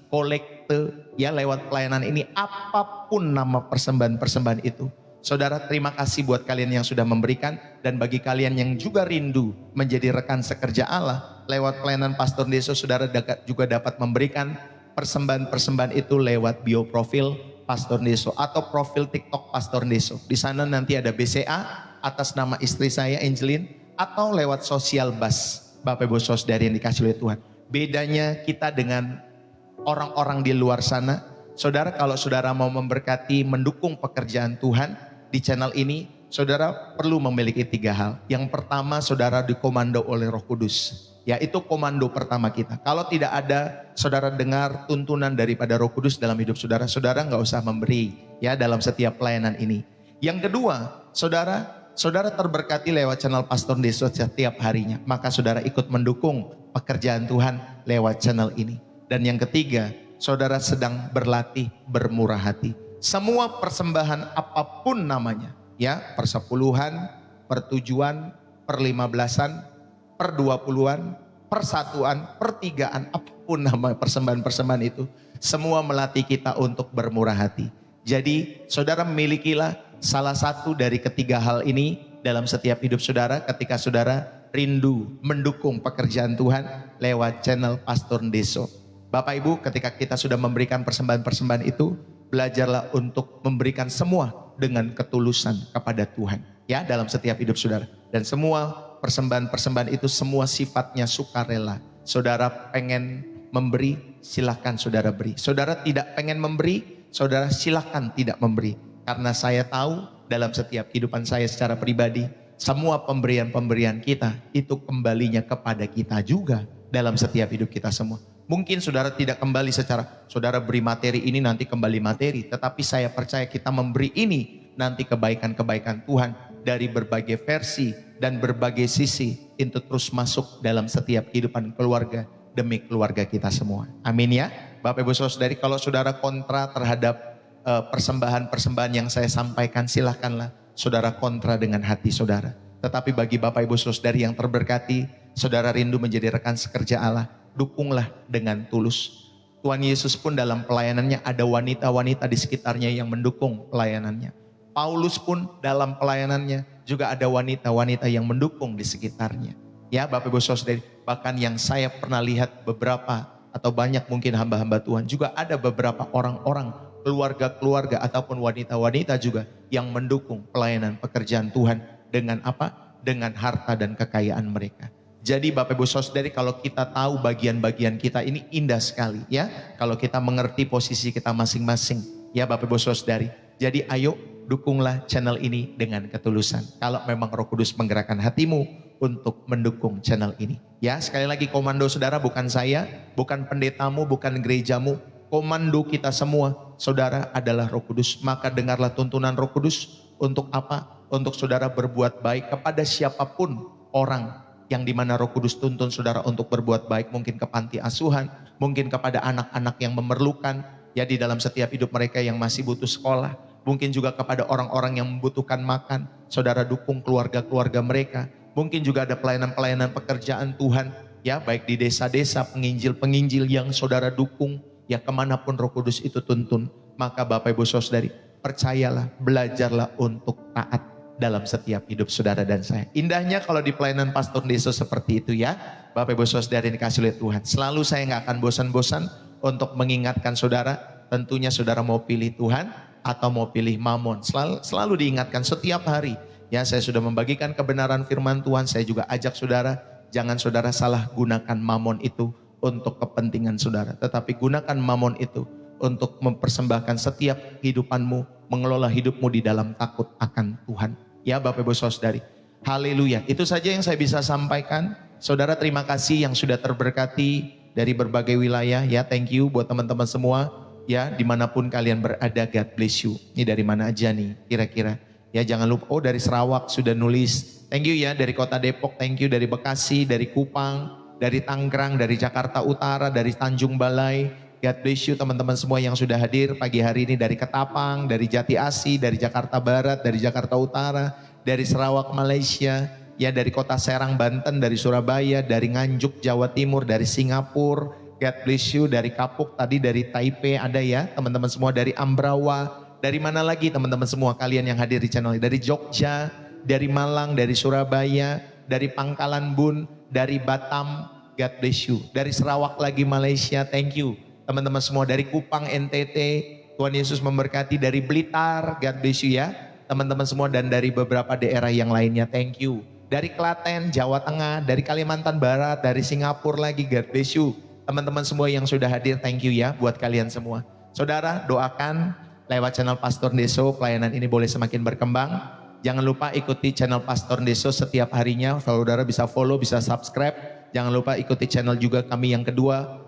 kolekte ya lewat pelayanan ini, apapun nama persembahan-persembahan itu. Saudara, terima kasih buat kalian yang sudah memberikan, dan bagi kalian yang juga rindu menjadi rekan sekerja Allah lewat pelayanan Pastor Deso, saudara juga dapat memberikan persembahan-persembahan itu lewat bio profil Pastor Deso atau profil TikTok Pastor Deso. Di sana nanti ada BCA atas nama istri saya Angelin, atau lewat sosial bus Bapak Ibu Saudari yang dikasih oleh Tuhan. Bedanya kita dengan orang-orang di luar sana, saudara, kalau saudara mau memberkati, mendukung pekerjaan Tuhan di channel ini, saudara perlu memiliki 3 hal. Yang pertama, saudara dikomando oleh Roh Kudus. Ya, itu komando pertama kita. Kalau tidak ada, saudara dengar tuntunan daripada Roh Kudus dalam hidup saudara, saudara nggak usah memberi ya dalam setiap pelayanan ini. Yang kedua, saudara terberkati lewat channel Pastor Deso setiap harinya, maka saudara ikut mendukung pekerjaan Tuhan lewat channel ini. Dan yang ketiga, saudara sedang berlatih bermurah hati. Semua persembahan apapun namanya, ya, persepuluhan, pertujuan, per-15-an, per-20-an, persatuan, pertigaan, apapun nama persembahan-persembahan itu, semua melatih kita untuk bermurah hati. Jadi saudara milikilah salah satu dari ketiga hal ini dalam setiap hidup saudara ketika saudara rindu mendukung pekerjaan Tuhan lewat channel Pastor Deso. Bapak Ibu, ketika kita sudah memberikan persembahan-persembahan itu, belajarlah untuk memberikan semua dengan ketulusan kepada Tuhan ya dalam setiap hidup saudara. Dan semua persembahan-persembahan itu semua sifatnya sukarela. Saudara pengen memberi, silahkan saudara beri. Saudara tidak pengen memberi, saudara silahkan tidak memberi. Karena saya tahu dalam setiap kehidupan saya secara pribadi, semua pemberian-pemberian kita itu kembalinya kepada kita juga dalam setiap hidup kita semua. Mungkin saudara tidak kembali secara, saudara beri materi ini nanti kembali materi. Tetapi saya percaya kita memberi ini nanti kebaikan-kebaikan Tuhan dari berbagai versi dan berbagai sisi itu terus masuk dalam setiap kehidupan keluarga demi keluarga kita semua. Amin ya. Bapak Ibu Saudari, kalau saudara kontra terhadap persembahan-persembahan yang saya sampaikan, silahkanlah saudara kontra dengan hati saudara. Tetapi bagi Bapak Ibu Saudari yang terberkati, saudara rindu menjadi rekan sekerja Allah, dukunglah dengan tulus. Tuhan Yesus pun dalam pelayanannya ada wanita-wanita di sekitarnya yang mendukung pelayanannya. Paulus pun dalam pelayanannya juga ada wanita-wanita yang mendukung di sekitarnya. Ya Bapak Ibu Saudari, bahkan yang saya pernah lihat beberapa atau banyak mungkin hamba-hamba Tuhan, juga ada beberapa orang-orang, keluarga-keluarga ataupun wanita-wanita juga yang mendukung pelayanan pekerjaan Tuhan dengan apa? Dengan harta dan kekayaan mereka. Jadi Bapak Ibu Saudari, kalau kita tahu bagian-bagian kita ini indah sekali ya. Kalau kita mengerti posisi kita masing-masing ya Bapak Ibu Saudari. Jadi ayo dukunglah channel ini dengan ketulusan. Kalau memang Roh Kudus menggerakkan hatimu untuk mendukung channel ini. Ya, sekali lagi komando saudara bukan saya, bukan pendetamu, bukan gerejamu. Komando kita semua, saudara adalah Roh Kudus. Maka dengarlah tuntunan Roh Kudus untuk apa? Untuk saudara berbuat baik kepada siapapun orang yang dimana Roh Kudus tuntun saudara untuk berbuat baik. Mungkin ke panti asuhan, mungkin kepada anak-anak yang memerlukan. Ya, di dalam setiap hidup mereka yang masih butuh sekolah. Mungkin juga kepada orang-orang yang membutuhkan makan, saudara dukung keluarga-keluarga mereka. Mungkin juga ada pelayanan-pelayanan pekerjaan Tuhan, ya baik di desa-desa, penginjil-penginjil yang saudara dukung, ya kemanapun Roh Kudus itu tuntun. Maka Bapak Ibu Saudari, percayalah, belajarlah untuk taat dalam setiap hidup saudara dan saya. Indahnya kalau di pelayanan Pastor Deso seperti itu ya, Bapak Ibu Saudari dikasih oleh Tuhan. Selalu saya nggak akan bosan-bosan untuk mengingatkan saudara, tentunya saudara mau pilih Tuhan atau mau pilih mamon, selalu diingatkan setiap hari. Ya, saya sudah membagikan kebenaran firman Tuhan, saya juga ajak saudara, jangan saudara salah gunakan mamon itu untuk kepentingan saudara. Tetapi gunakan mamon itu untuk mempersembahkan setiap kehidupanmu, mengelola hidupmu di dalam takut akan Tuhan. Ya Bapak Ibu Saudari, haleluya. Itu saja yang saya bisa sampaikan. Saudara terima kasih yang sudah terberkati dari berbagai wilayah. Ya thank you buat teman-teman semua. Ya dimanapun kalian berada, God bless you. Ini dari mana aja nih kira-kira? Ya jangan lupa, oh dari Sarawak sudah nulis. Thank you ya, dari kota Depok, thank you, dari Bekasi, dari Kupang, dari Tangerang, dari Jakarta Utara, dari Tanjung Balai. God bless you teman-teman semua yang sudah hadir pagi hari ini, dari Ketapang, dari Jati Asih, dari Jakarta Barat, dari Jakarta Utara, dari Sarawak Malaysia, ya dari kota Serang Banten, dari Surabaya, dari Nganjuk Jawa Timur, dari Singapura. God bless you, dari Kapuk tadi, dari Taipei ada ya teman-teman semua, dari Ambrawa, dari mana lagi teman-teman semua kalian yang hadir di channel ini, dari Jogja, dari Malang, dari Surabaya, dari Pangkalan Bun, dari Batam, God bless you, dari Sarawak lagi Malaysia, thank you teman-teman semua, dari Kupang NTT, Tuhan Yesus memberkati, dari Blitar, God bless you ya teman-teman semua, dan dari beberapa daerah yang lainnya, thank you, dari Klaten, Jawa Tengah, dari Kalimantan Barat, dari Singapura lagi, God bless you. Teman-teman semua yang sudah hadir, thank you ya buat kalian semua. Saudara doakan lewat channel Pastor Deso, pelayanan ini boleh semakin berkembang. Jangan lupa ikuti channel Pastor Deso setiap harinya. Saudara bisa follow, bisa subscribe. Jangan lupa ikuti channel juga kami yang kedua,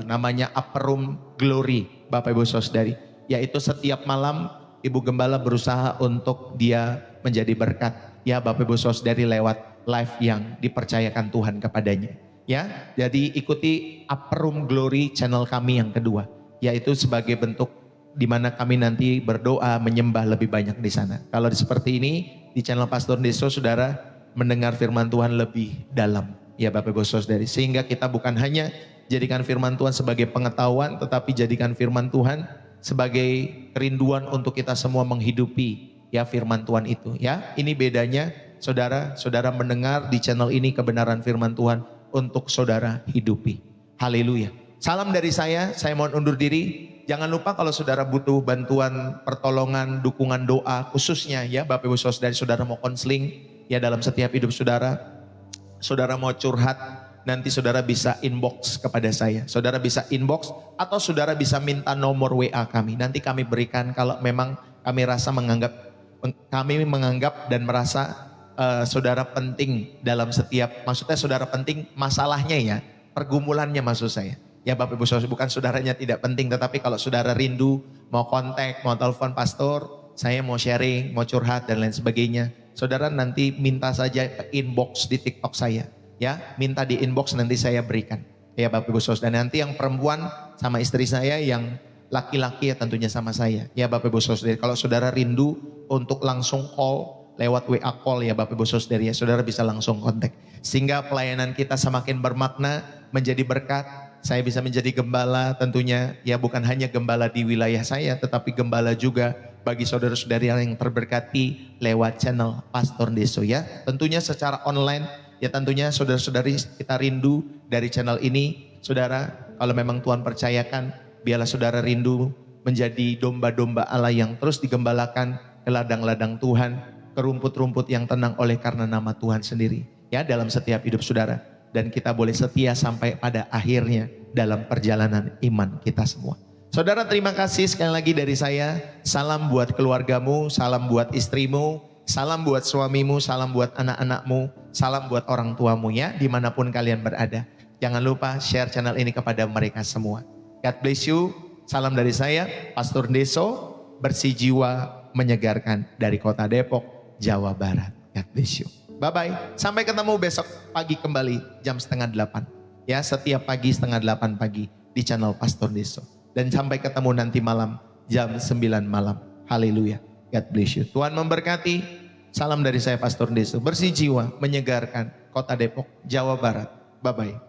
namanya Upper Room Glory, Bapak Ibu Saudari. Yaitu setiap malam Ibu Gembala berusaha untuk dia menjadi berkat. Ya Bapak Ibu Saudari lewat live yang dipercayakan Tuhan kepadanya. Ya, jadi ikuti Upper Room Glory channel kami yang kedua, yaitu sebagai bentuk di mana kami nanti berdoa menyembah lebih banyak di sana. Kalau seperti ini di channel Pastor Deso, saudara mendengar firman Tuhan lebih dalam, ya Bapak Ibu Saudari, sehingga kita bukan hanya jadikan firman Tuhan sebagai pengetahuan, tetapi jadikan firman Tuhan sebagai kerinduan untuk kita semua menghidupi ya firman Tuhan itu. Ya, ini bedanya saudara mendengar di channel ini kebenaran firman Tuhan untuk saudara hidupi. Haleluya. Salam dari saya mohon undur diri. Jangan lupa kalau saudara butuh bantuan, pertolongan, dukungan doa khususnya ya Bapak Ibu Saudari, saudara mau konseling ya dalam setiap hidup saudara, saudara mau curhat, nanti saudara bisa inbox kepada saya. Saudara bisa inbox atau saudara bisa minta nomor WA kami. Nanti kami berikan kalau memang kami menganggap dan merasa saudara penting dalam setiap, maksudnya saudara penting masalahnya ya, pergumulannya maksud saya. Ya Bapak Ibu Saudara, bukan saudaranya tidak penting, tetapi kalau saudara rindu, mau kontak, mau telepon pastor, saya mau sharing, mau curhat dan lain sebagainya. saudara nanti minta saja inbox di TikTok saya. Ya, minta di inbox nanti saya berikan. Ya Bapak Ibu Saudara. Dan nanti yang perempuan sama istri saya, yang laki-laki ya tentunya sama saya. Ya Bapak Ibu Saudara. Kalau saudara rindu untuk langsung call, lewat WA call ya Bapak Ibu Saudara ya, saudara bisa langsung kontak. Sehingga pelayanan kita semakin bermakna, menjadi berkat. Saya bisa menjadi gembala tentunya, ya bukan hanya gembala di wilayah saya, tetapi gembala juga bagi saudara-saudari yang terberkati lewat channel Pastor Deso ya. Tentunya secara online, ya tentunya saudara-saudari kita rindu dari channel ini. Saudara, kalau memang Tuhan percayakan, biarlah saudara rindu menjadi domba-domba Allah yang terus digembalakan ke ladang-ladang Tuhan, ke rumput-rumput yang tenang oleh karena nama Tuhan sendiri. Ya, dalam setiap hidup saudara. Dan kita boleh setia sampai pada akhirnya dalam perjalanan iman kita semua. Saudara, terima kasih sekali lagi dari saya. Salam buat keluargamu, salam buat istrimu, salam buat suamimu, salam buat anak-anakmu, salam buat orang tuamu ya, dimanapun kalian berada. Jangan lupa share channel ini kepada mereka semua. God bless you. Salam dari saya, Pastor Deso, bersih jiwa, menyegarkan dari kota Depok, Jawa Barat. God bless you. Bye-bye. Sampai ketemu besok pagi kembali jam 7:30. Ya, setiap pagi 7:30 pagi di channel Pastor Deso. Dan sampai ketemu nanti malam jam 9 malam. Haleluya. God bless you. Tuhan memberkati. Salam dari saya Pastor Deso. Bersih jiwa, menyegarkan kota Depok, Jawa Barat. Bye-bye.